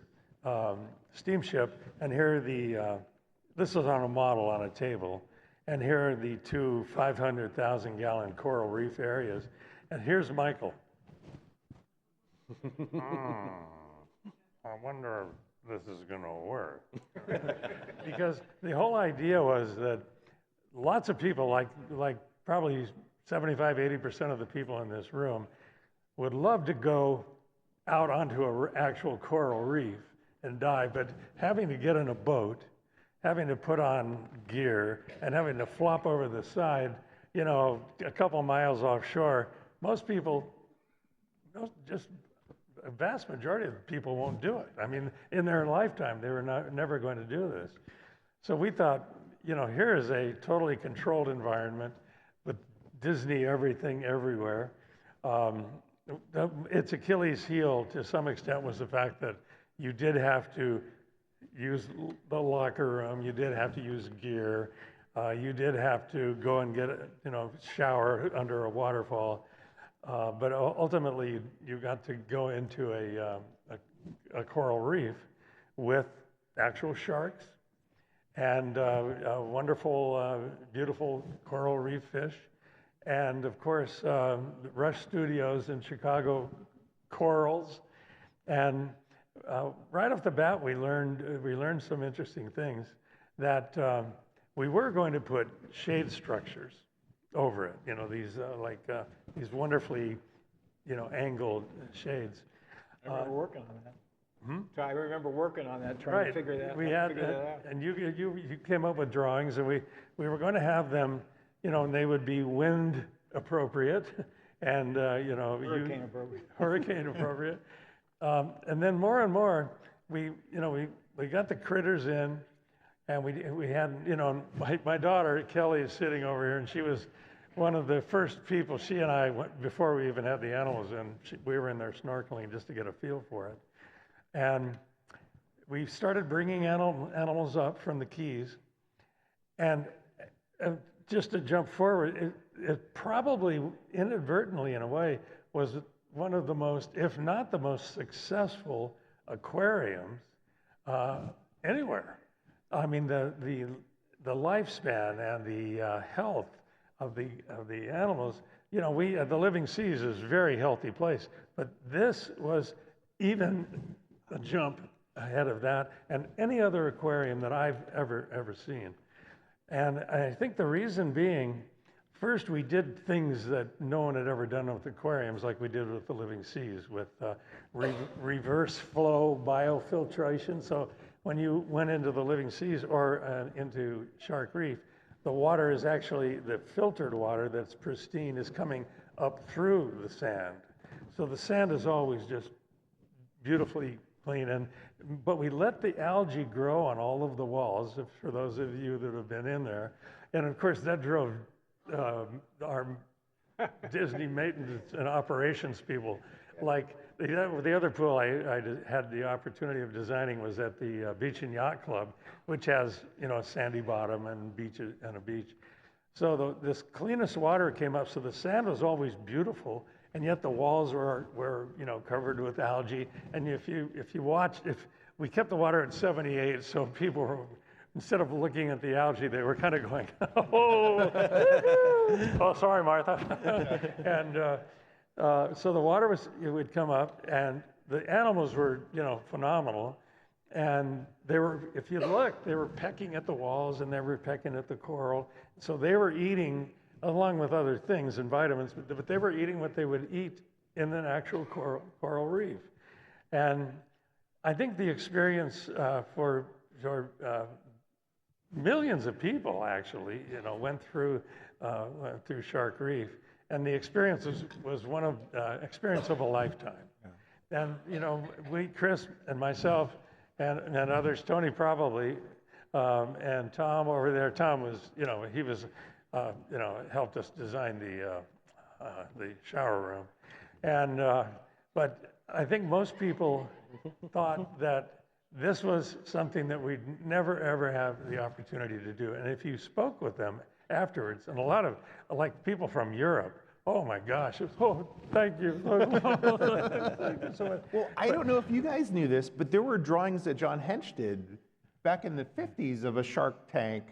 steamship, and this is on a model on a table, and here are the two 500,000-gallon coral reef areas, and here's Michael. I wonder if this is going to work. Because the whole idea was that lots of people, like probably 75, 80% of the people in this room, would love to go out onto an actual coral reef and dive, but having to get in a boat, having to put on gear, and having to flop over the side, a couple miles offshore, most people, just a vast majority of the people won't do it. I mean, in their lifetime, they were never going to do this. So we thought, here is a totally controlled environment with Disney everything everywhere. Its Achilles heel, to some extent, was the fact that you did have to use the locker room, you did have to use gear, you did have to go and get shower under a waterfall, but ultimately you got to go into a coral reef with actual sharks and wonderful, beautiful coral reef fish. And of course, Rush Studios in Chicago, corals. And right off the bat, we learned some interesting things, that we were going to put shade structures over it. These wonderfully, angled shades. I remember working on that. So I remember working on that, trying Right. to figure that out. And you came up with drawings, and we were going to have them, and they would be wind appropriate, and Hurricane appropriate. Hurricane appropriate. And then more and more, we got the critters in, and we had, my daughter Kelly is sitting over here, and she was one of the first people. She and I went, before we even had the animals in, we were in there snorkeling just to get a feel for it. And we started bringing animals up from the Keys, and just to jump forward, it probably inadvertently, in a way, was one of the most, if not the most successful aquariums anywhere. I mean, the lifespan and the health of the animals. The Living Seas is a very healthy place, but this was even a jump ahead of that and any other aquarium that I've ever seen. And I think the reason being, first, we did things that no one had ever done with aquariums, like we did with the Living Seas, with reverse flow biofiltration. So when you went into the Living Seas or into Shark Reef, the water is actually, the filtered water that's pristine is coming up through the sand. So the sand is always just beautifully clean. But we let the algae grow on all of the walls, for those of you that have been in there. And of course, that drove our Disney maintenance and operations people like the other pool I had the opportunity of designing was at the Beach and Yacht Club, which has, a sandy bottom and beaches and a beach. So this cleanest water came up, so the sand was always beautiful, and yet the walls were covered with algae. And if we kept the water at 78, so people were, instead of looking at the algae, they were kind of going, oh, oh, sorry, Martha. And so the water would come up, and the animals were, phenomenal. And they were, if you look, they were pecking at the walls and they were pecking at the coral. So they were eating, along with other things and vitamins, but they were eating what they would eat in an actual coral reef. And I think the experience for millions of people actually, went through Shark Reef, and the experience was one of experience of a lifetime. Yeah. And Chris and myself and others, Tony probably, and Tom over there. Tom was, he was, helped us design the shower room, and but I think most people thought that this was something that we'd never ever have the opportunity to do. And if you spoke with them afterwards, and a lot of people from Europe, oh my gosh, thank you. Thank you so much. Well, I don't know if you guys knew this, but there were drawings that John Hench did back in the 50s of a shark tank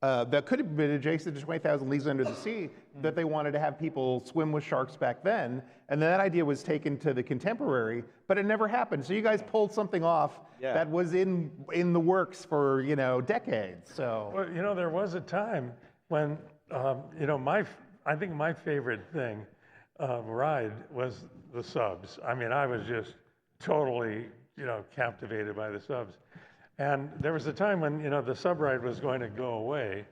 that could have been adjacent to 20,000 Leagues Under the Sea, that they wanted to have people swim with sharks back then. And that idea was taken to the contemporary, but it never happened. So you guys pulled something off that was in the works for, decades. So. Well, there was a time when, I think my favorite thing, ride was the subs. I mean, I was just totally, captivated by the subs. And there was a time when, the sub ride was going to go away.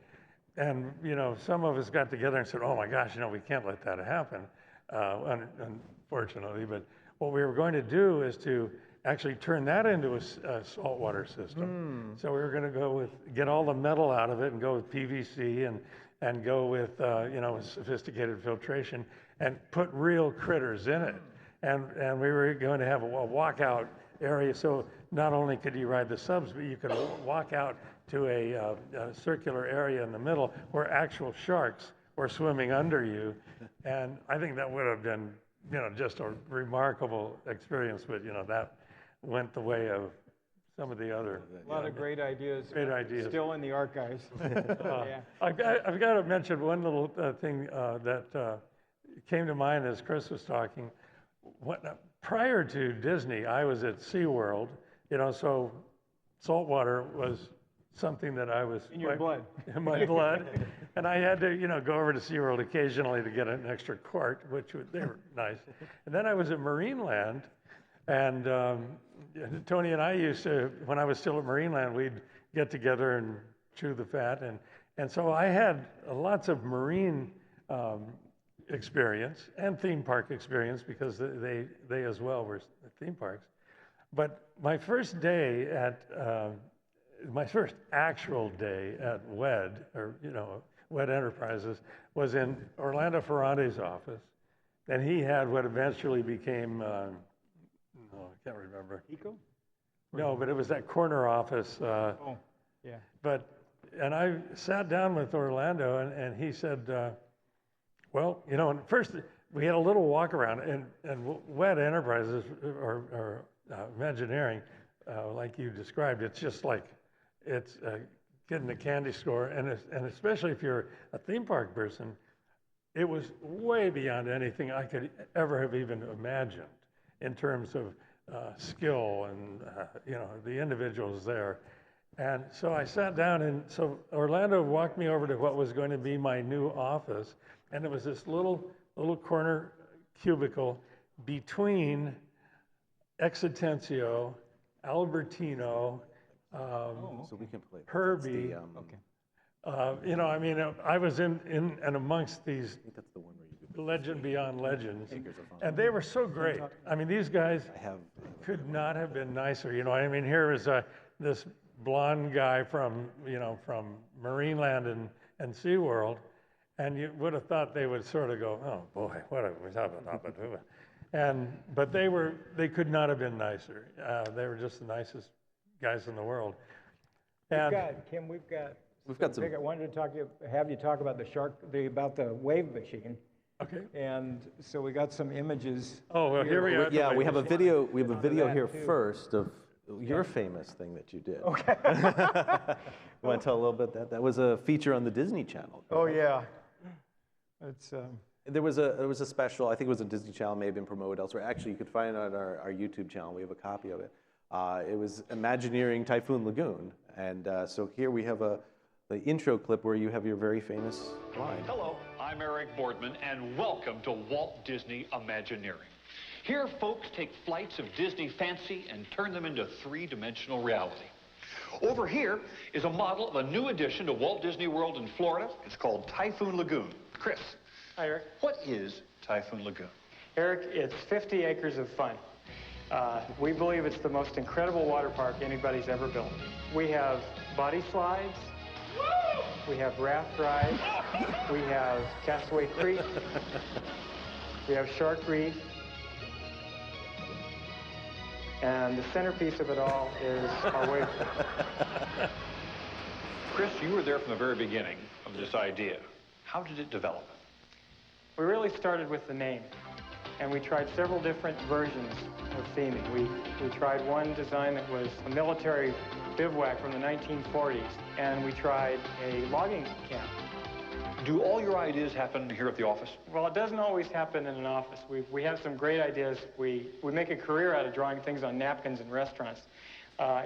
And, some of us got together and said, oh my gosh, we can't let that happen, unfortunately. But what we were going to do is to actually turn that into a saltwater system. So we were going to get all the metal out of it and go with PVC and go with, sophisticated filtration and put real critters in it. And we were going to have a walkout area, so not only could you ride the subs, but you could walk out to a circular area in the middle where actual sharks were swimming under you. And I think that would have been, just a remarkable experience, but, that went the way of some of the other. A lot of great ideas. Great ideas. Still in the archives. Yeah. I've got to mention one little thing that came to mind as Chris was talking. Prior to Disney, I was at SeaWorld, so saltwater was something that I was in your blood. In my blood, and I had to, go over to SeaWorld occasionally to get an extra quart, they were nice. And then I was at Marineland, and Tony and I used to, when I was still at Marineland, we'd get together and chew the fat, and so I had lots of marine experience and theme park experience because they as well were theme parks. But my first day my first actual day at WED, or WED Enterprises, was in Orlando Ferrante's office, and he had what eventually became, I can't remember. Eco? No, but it was that corner office. And I sat down with Orlando, and he said, first we had a little walk around, and WED Enterprises, or Imagineering, like you described, it's just like, it's getting a candy store, and especially if you're a theme park person, it was way beyond anything I could ever have even imagined in terms of skill and, the individuals there. And so I sat down, and so Orlando walked me over to what was going to be my new office, and it was this little corner cubicle between Exitencio, Albertino, so we can play. Herbie. I was in and amongst these That's the one where you legend beyond legends, and they were so great. I mean, these guys could not have been nicer. Here is this blonde guy from Marineland and SeaWorld, and you would have thought they would sort of go, oh boy, what are we talking about? But they could not have been nicer. They were just the nicest guys in the world. Kim, we've got some. I wanted to have you talk about about the wave machine. Okay. And so we got some images. Oh, well, here we are. Yeah, we have a video. We have a video here first of your famous thing that you did. Okay. You want to tell a little bit that was a feature on the Disney Channel. Oh yeah. It's There was a special. I think it was a Disney Channel, may have been promoted elsewhere. Actually, you could find it on our YouTube channel. We have a copy of it. It was Imagineering Typhoon Lagoon, and so here we have the intro clip where you have your very famous line. Hello, I'm Eric Boardman, and welcome to Walt Disney Imagineering. Here, folks take flights of Disney fancy and turn them into three-dimensional reality. Over here is a model of a new addition to Walt Disney World in Florida. It's called Typhoon Lagoon. Chris. Hi, Eric. What is Typhoon Lagoon? Eric, it's 50 acres of fun. We believe it's the most incredible water park anybody's ever built. We have body slides. We have raft rides. We have Castaway Creek. We have Shark Reef. And the centerpiece of it all is our wave pool. Chris, you were there from the very beginning of this idea. How did it develop? We really started with the name, and we tried several different versions of theming. We tried one design that was a military bivouac from the 1940s, and we tried a logging camp. Do all your ideas happen here at the office? Well, it doesn't always happen in an office. We have some great ideas. We make a career out of drawing things on napkins in restaurants.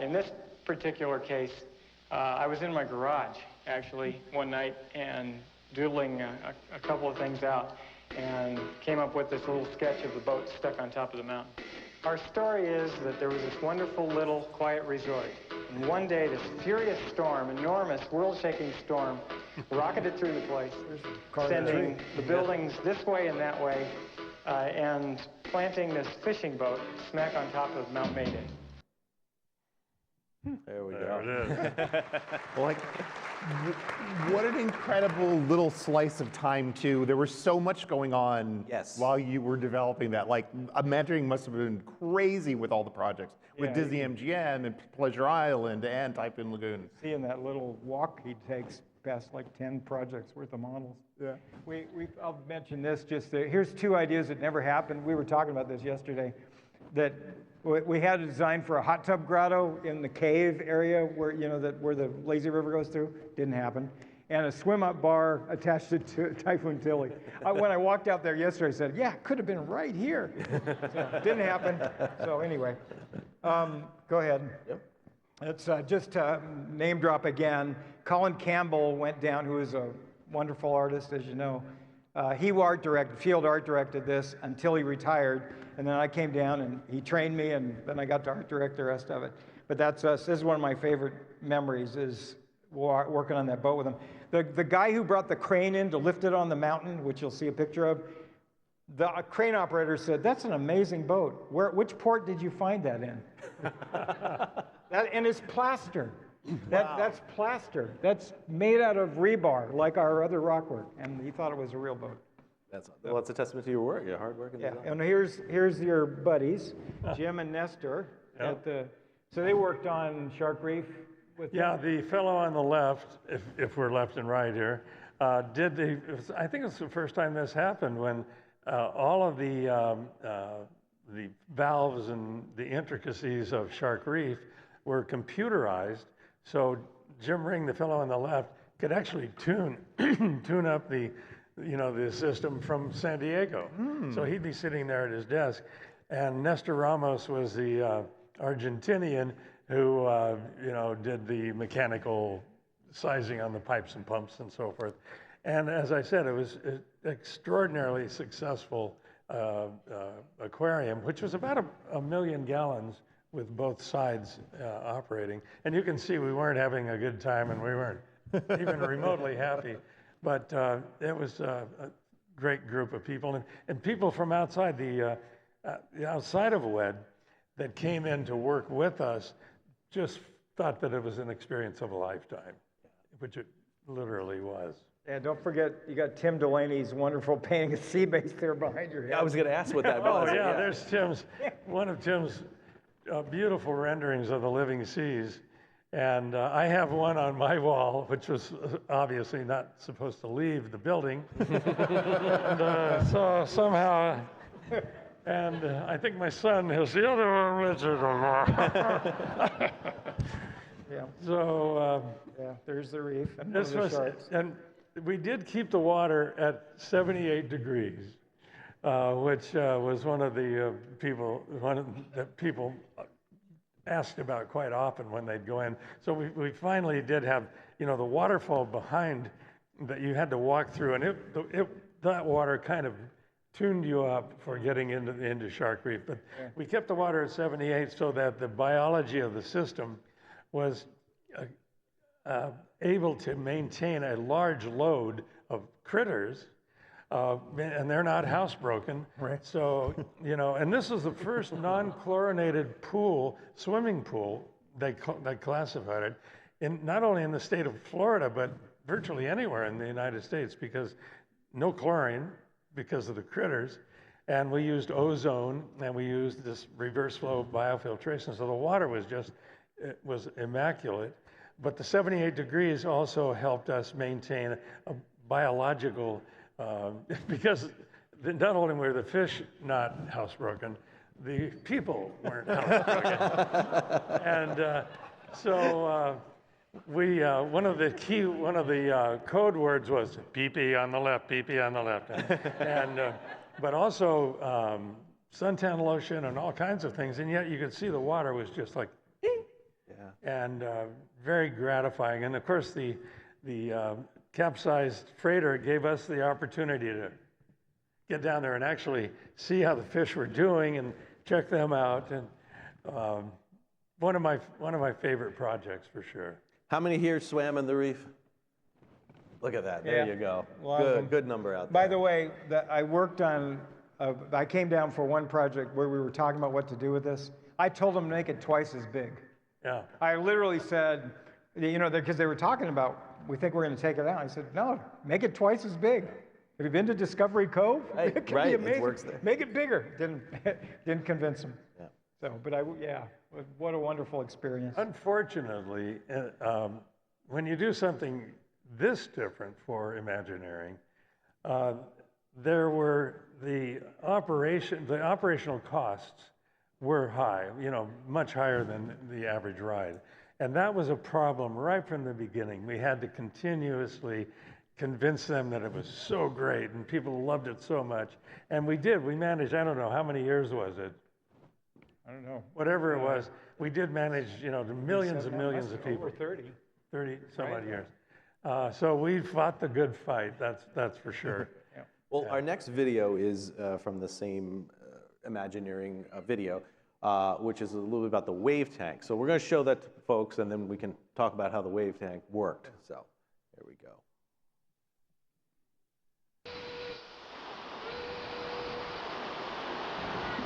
In this particular case, I was in my garage, actually, one night, and doodling a couple of things out, and came up with this little sketch of the boat stuck on top of the mountain. Our story is that there was this wonderful little quiet resort, and one day this furious storm, enormous world-shaking storm, rocketed through the place, sending the buildings this way and that way, and planting this fishing boat smack on top of Mount Mayday. There we There go. it is. Like, what an incredible little slice of time, too. There was so much going on Yes. while you were developing that. Like, Imagineering must have been crazy with all the projects, with Yeah. Disney MGM and Pleasure Island and Typhoon Lagoon. seeing that little walk he takes past like 10 projects worth of models. Yeah. I'll mention this, here's two ideas that never happened. We were talking about this yesterday, that we had a design for a hot tub grotto in the cave area where, where the lazy river goes through. Didn't happen. And a swim-up bar attached to Typhoon Tilly. When I walked out there yesterday, I said, yeah, it could have been right here. So, didn't happen. So anyway, go ahead. Yep. It's just to name drop again. Colin Campbell went down, who is a wonderful artist, as you know. He field art directed this until he retired. And then I came down and he trained me, and then I got to art direct the rest of it. But that's us. This is one of my favorite memories, is working on that boat with him. The guy who brought the crane in to lift it on the mountain, which you'll see a picture of, the crane operator said, that's an amazing boat. Which port did you find that in? And it's plaster. That's plaster. That's made out of rebar, like our other rock work. And he thought it was a real boat. That's a testament to your work, your hard work. And design. And here's your buddies, Jim and Nestor. Yep. So they worked on Shark Reef with Yeah, the fellow on the left, if we're left and right here, I think it's the first time this happened, when all of the valves and the intricacies of Shark Reef were computerized. So Jim Ring, the fellow on the left, could actually tune up the system from San Diego. So he'd be sitting there at his desk, and Nestor Ramos was the Argentinian who did the mechanical sizing on the pipes and pumps and so forth. And as I said, it was an extraordinarily successful aquarium, which was about a million gallons with both sides operating. And you can see we weren't having a good time, and we weren't even remotely happy. But it was a great group of people, and people from outside outside of WED that came in to work with us just thought that it was an experience of a lifetime, which it literally was. Yeah, don't forget, you got Tim Delaney's wonderful painting of sea base there behind your head. I was going to ask what that Oh, was. yeah, there's one of Tim's beautiful renderings of the living seas. And I have one on my wall, which was obviously not supposed to leave the building. And so somehow, and I think my son has the other one, Richard. Yeah, So yeah, there's the reef and this the was, sharks. and we did keep the water at 78 degrees, which was one of the people asked about quite often when they'd go in. So we finally did have, the waterfall behind that you had to walk through, and that water kind of tuned you up for getting into Shark Reef. But we kept the water at 78 so that the biology of the system was able to maintain a large load of critters, and they're not housebroken. Right. So, and this is the first non-chlorinated swimming pool, they classified it, not only in the state of Florida, but virtually anywhere in the United States, because no chlorine, because of the critters, and we used ozone, and we used this reverse flow biofiltration, so the water was immaculate. But the 78 degrees also helped us maintain a biological, because not only were the fish not housebroken, the people weren't housebroken. And so one of the code words was pee-pee on the left, pee-pee on the left. But also suntan lotion and all kinds of things, and yet you could see the water was just like, and very gratifying. And of course, the capsized freighter gave us the opportunity to get down there and actually see how the fish were doing and check them out. And one of my favorite projects for sure. How many here swam in the reef? Look at that. There Yeah, you go. a lot of them. Good number out there. By the way, I worked on, I came down for one project where we were talking about what to do with this. I told them to make it twice as big. Yeah. I literally said, because they were talking about, we think we're going to take it out. I said, no, make it twice as big. Have you been to Discovery Cove? Right, It can right, be it amazing. works there. Make it bigger. Didn't convince them. Yeah. So, but what a wonderful experience. Unfortunately, when you do something this different for Imagineering, there were the operational costs were high, much higher than the average ride. And that was a problem right from the beginning. We had to continuously convince them that it was so great and people loved it so much. And we did. We managed, I don't know, how many years was it? I don't know. Whatever it was, we did manage, to millions and millions of people. Over 30. 30 some odd years. So we fought the good fight, that's for sure. Well, our next video is from the same Imagineering video, which is a little bit about the wave tank. So we're going to show that to folks, and then we can talk about how the wave tank worked. So there we go.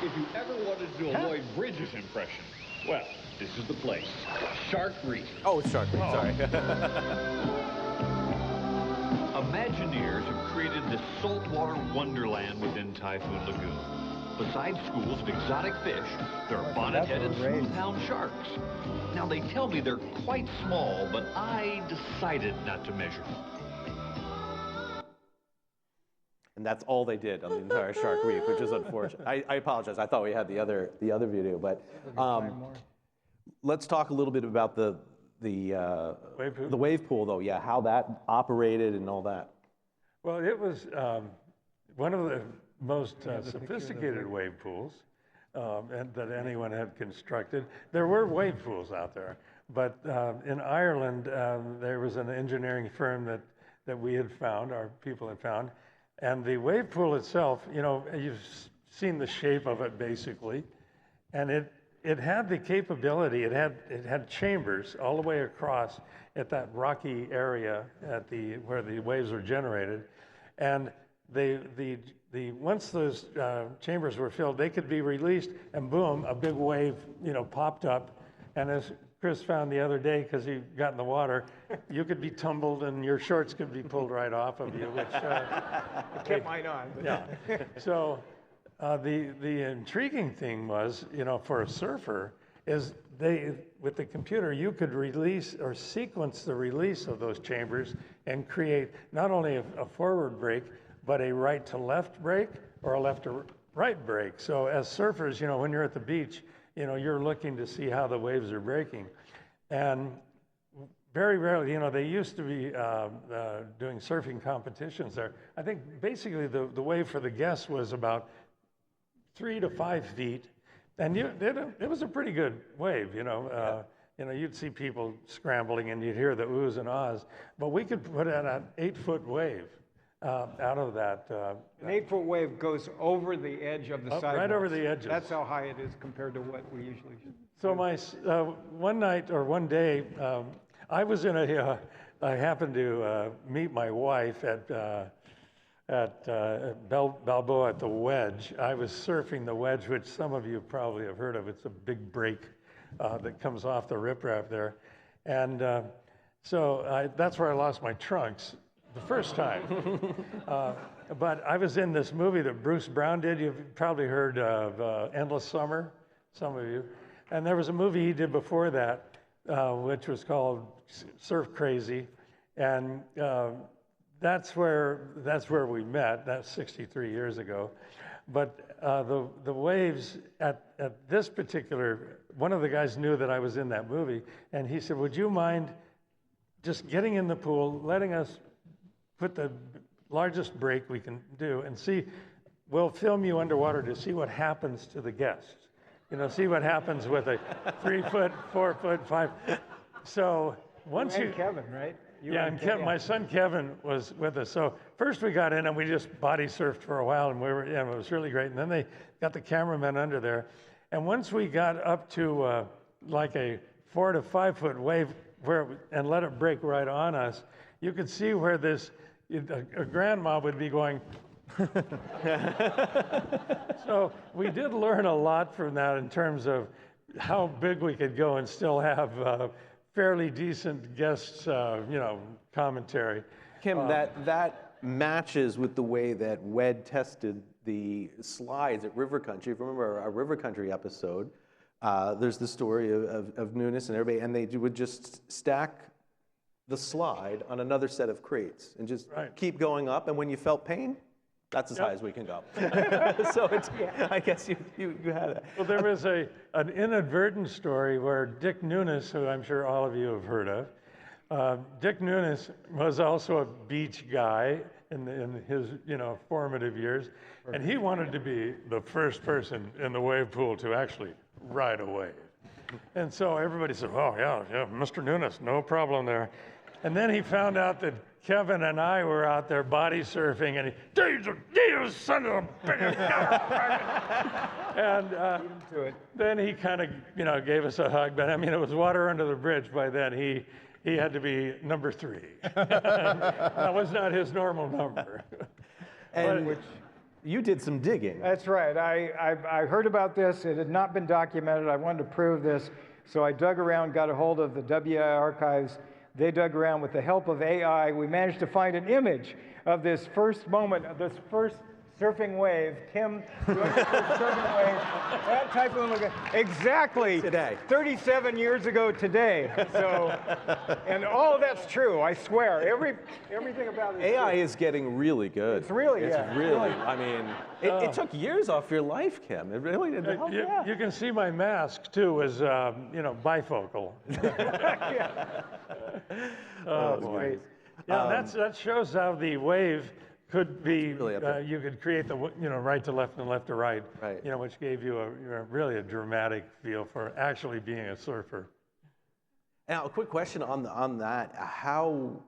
If you ever wanted to avoid Bridges' impression, well, this is the place. Shark Reef. Oh, it's Shark Reef, sorry. Imagineers have created this saltwater wonderland within Typhoon Lagoon. Besides schools of exotic fish, there are bonnet-headed smooth-hound sharks. Now, they tell me they're quite small, but I decided not to measure them. And that's all they did on the entire Shark Reef, which is unfortunate. I apologize. I thought we had the other video, but let's talk a little bit about the wave pool, though. Yeah, how that operated and all that. Well, it was one of the most sophisticated wave pools that anyone had constructed. There were wave pools out there, but in Ireland, there was an engineering firm that we had found, our people had found, and the wave pool itself, you've seen the shape of it basically, and it had the capability, it had chambers all the way across at that rocky area where the waves were generated, and once those chambers were filled, they could be released, and boom, a big wave, popped up, and as Chris found the other day, because he got in the water, you could be tumbled and your shorts could be pulled right off of you, which I kept mine on. yeah. So the intriguing thing was, for a surfer, is with the computer, you could release or sequence the release of those chambers and create not only a forward brake, but a right to left brake or a left to right brake. So as surfers, when you're at the beach, you're looking to see how the waves are breaking. And very rarely, they used to be doing surfing competitions there. I think basically the wave for the guests was about 3 to 5 feet. And it was a pretty good wave, you'd see people scrambling and you'd hear the oohs and ahs, but we could put in an 8-foot wave out of that. An 8-foot wave goes over the edge of the sidewalk. Right over the edges. That's how high it is compared to what we usually do. So one day, I was I happened to meet my wife at Balboa at the Wedge. I was surfing the Wedge, which some of you probably have heard of. It's a big break that comes off the riprap there. And so that's where I lost my trunks the first time. But I was in this movie that Bruce Brown did. You've probably heard of Endless Summer, some of you. And there was a movie he did before that, which was called Surf Crazy. And that's where we met. That's 63 years ago. But the waves at this particular, one of the guys knew that I was in that movie, and he said, would you mind just getting in the pool, letting us put the largest break we can do and see, we'll film you underwater to see what happens to the guests. See what happens with a 3 foot, 4 foot, 5. So once you Kevin, right? And my son Kevin was with us. So first we got in and we just body surfed for a while, and it was really great. And then they got the cameraman under there. And once we got up to like a 4 to 5 foot wave and let it break right on us, you could see where a grandma would be going. So we did learn a lot from that in terms of how big we could go and still have fairly decent guests, commentary. Kym, that matches with the way that WED tested the slides at River Country. If you remember our River Country episode, there's the story of Nunes and everybody, and they would just stack the slide on another set of crates and just keep going up, and when you felt pain, that's as high as we can go. So I guess you had that. Well, there was an inadvertent story where Dick Nunes, who I'm sure all of you have heard of, Dick Nunes was also a beach guy in his formative years, and he wanted to be the first person in the wave pool to actually ride a wave. And so everybody said, oh yeah, Mr. Nunes, no problem there. And then he found out that Kevin and I were out there body surfing, and you son of a bitch. And then he kind of, gave us a hug. But I mean, it was water under the bridge by then. He had to be number 3. That was not his normal number. And you did some digging. That's right. I heard about this. It had not been documented. I wanted to prove this. So I dug around, got a hold of the WI archives. They dug around with the help of AI. We managed to find an image of this first moment, of this first surfing wave. Kym doing the first surfing wave at Typhoon Lagoon. Exactly. Today. 37 years ago today. So, and all of that's true, I swear. Everything about it. AI is getting really good. It's really, really. I mean, it took years off your life, Kym. It really did. You can see my mask too was, bifocal. Oh boy. Yeah, that shows how the wave could be, you could create the, right to left and left to right, which gave you really a dramatic feel for actually being a surfer. Now, a quick question on that. How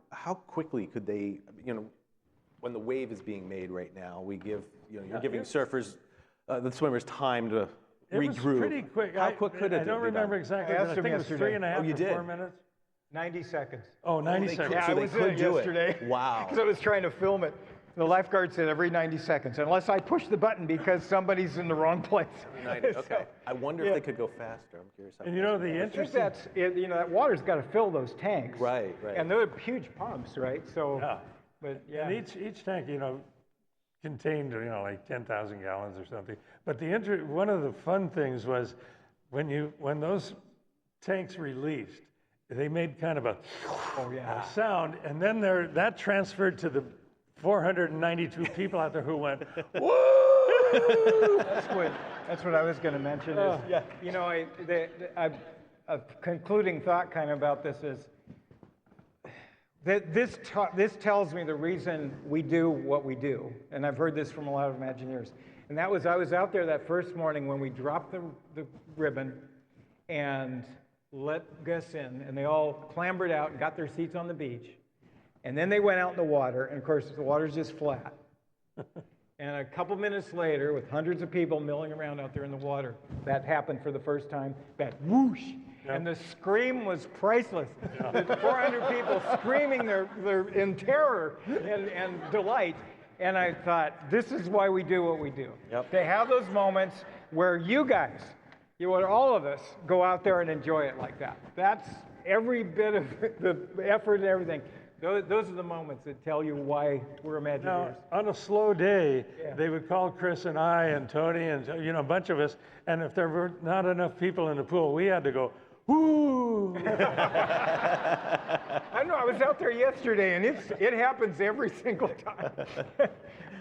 quickly could they, when the wave is being made right now, we give, you're giving surfers, the swimmers time to regroup. It was pretty quick. How quick could it be? I don't remember exactly, but I think it was 3.5 to 4 minutes. 90 seconds. Oh, 90 seconds. Yeah, I was in it yesterday. Wow. Because I was trying to film it. The lifeguard said every 90 seconds, unless I push the button because somebody's in the wrong place. 90, okay. I wonder if they could go faster. I'm curious. And you know, the I think interesting, that's, you know, that water's got to fill those tanks. Right, right. And they're huge pumps, right? So, yeah. but yeah. And each tank, you know, contained, you know, like 10,000 gallons or something. But one of the fun things was when those tanks released, they made kind of a sound, and then that transferred to the 492 people out there who went, woo! That's what I was going to mention. Is, you know, a concluding thought kind of about this is that this tells me the reason we do what we do, and I've heard this from a lot of Imagineers. And that was, I was out there that first morning when we dropped the ribbon and let guests in, and they all clambered out and got their seats on the beach. And then they went out in the water, and of course, the water's just flat. And a couple minutes later, with hundreds of people milling around out there in the water, that happened for the first time, that whoosh, and the scream was priceless. The 400 people screaming in terror and delight. And I thought, this is why we do what we do. Yep. To have those moments where you guys, all of us, go out there and enjoy it like that. That's every bit of the effort and everything. Those are the moments that tell you why we're Imagineers. Now, on a slow day, they would call Chris and I and Tony and, you know, a bunch of us, and if there were not enough people in the pool, we had to go, woo! I know, I was out there yesterday, and it happens every single time.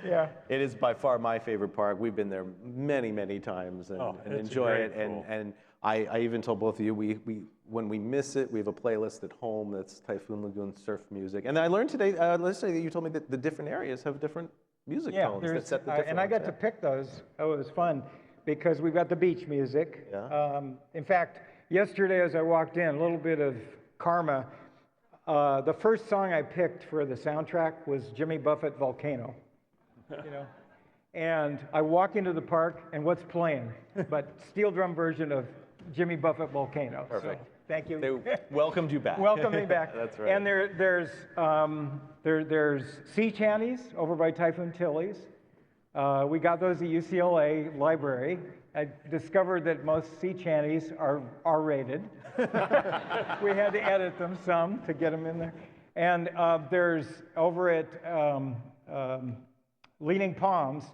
Yeah. It is by far my favorite park. We've been there many, many times and enjoy it. And I even told both of you, when we miss it, we have a playlist at home that's Typhoon Lagoon surf music. And I learned today, yesterday, that you told me that the different areas have different music tones that set the different and I got ones, to pick those. Oh, it was fun because we've got the beach music. Yeah. In fact, yesterday as I walked in, a little bit of karma. The first song I picked for the soundtrack was Jimmy Buffett, Volcano. You know, and I walk into the park, and what's playing? But steel drum version of Jimmy Buffett, Volcano. Perfect. So, thank you. They welcomed you back. Welcome me back. That's right. And there's sea chanties over by Typhoon Tilly's. We got those at UCLA Library. I discovered that most sea chanties are R-rated. We had to edit them some to get them in there. And there's over at Leaning Palms,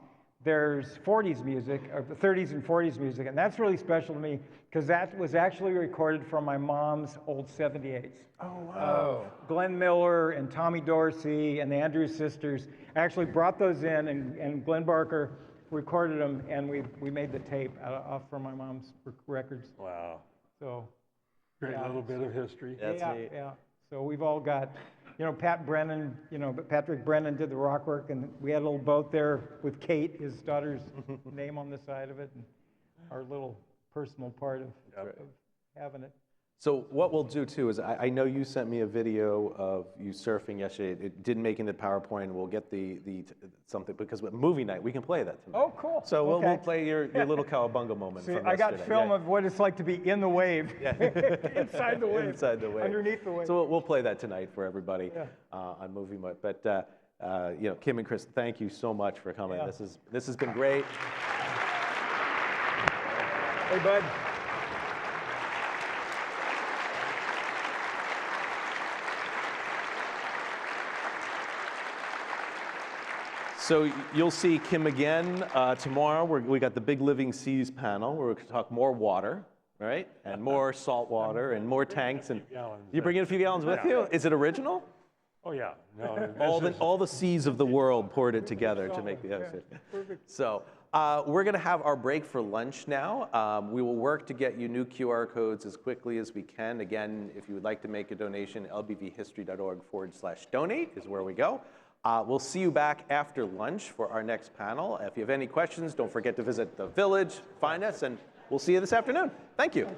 there's 40s music, or 30s and 40s music, and that's really special to me because that was actually recorded from my mom's old 78s. Oh, wow. Glenn Miller and Tommy Dorsey and the Andrews sisters actually brought those in, and Glenn Barker recorded them, and we made the tape off from my mom's records. Wow. So, Great little bit of history. That's neat. Yeah. So we've all got, you know, Patrick Brennan did the rock work, and we had a little boat there with Kate, his daughter's name on the side of it, and our little personal part of having it. So what we'll do too is, I know you sent me a video of you surfing yesterday. It didn't make it into PowerPoint. We'll get the something, because with movie night, we can play that tonight. Oh, cool. So we'll play your little cowabunga moment See, from I got yesterday. film of what it's like to be in the wave, inside the wave, Inside the wave. underneath the wave. So we'll play that tonight for everybody on movie night. But you know, Kym and Chris, thank you so much for coming. Yeah. This has been great. Hey, bud. So you'll see Kym again tomorrow. We got the Big Living Seas panel where we're going to talk more water, right? And more salt water and more tanks. And you bring in a few gallons with you? Is it original? Oh, yeah. No, All the seas of the world poured it together to make the episode. So we're going to have our break for lunch now. We will work to get you new QR codes as quickly as we can. Again, if you would like to make a donation, lbvhistory.org/donate is where we go. We'll see you back after lunch for our next panel. If you have any questions, don't forget to visit the village, find us, and we'll see you this afternoon. Thank you.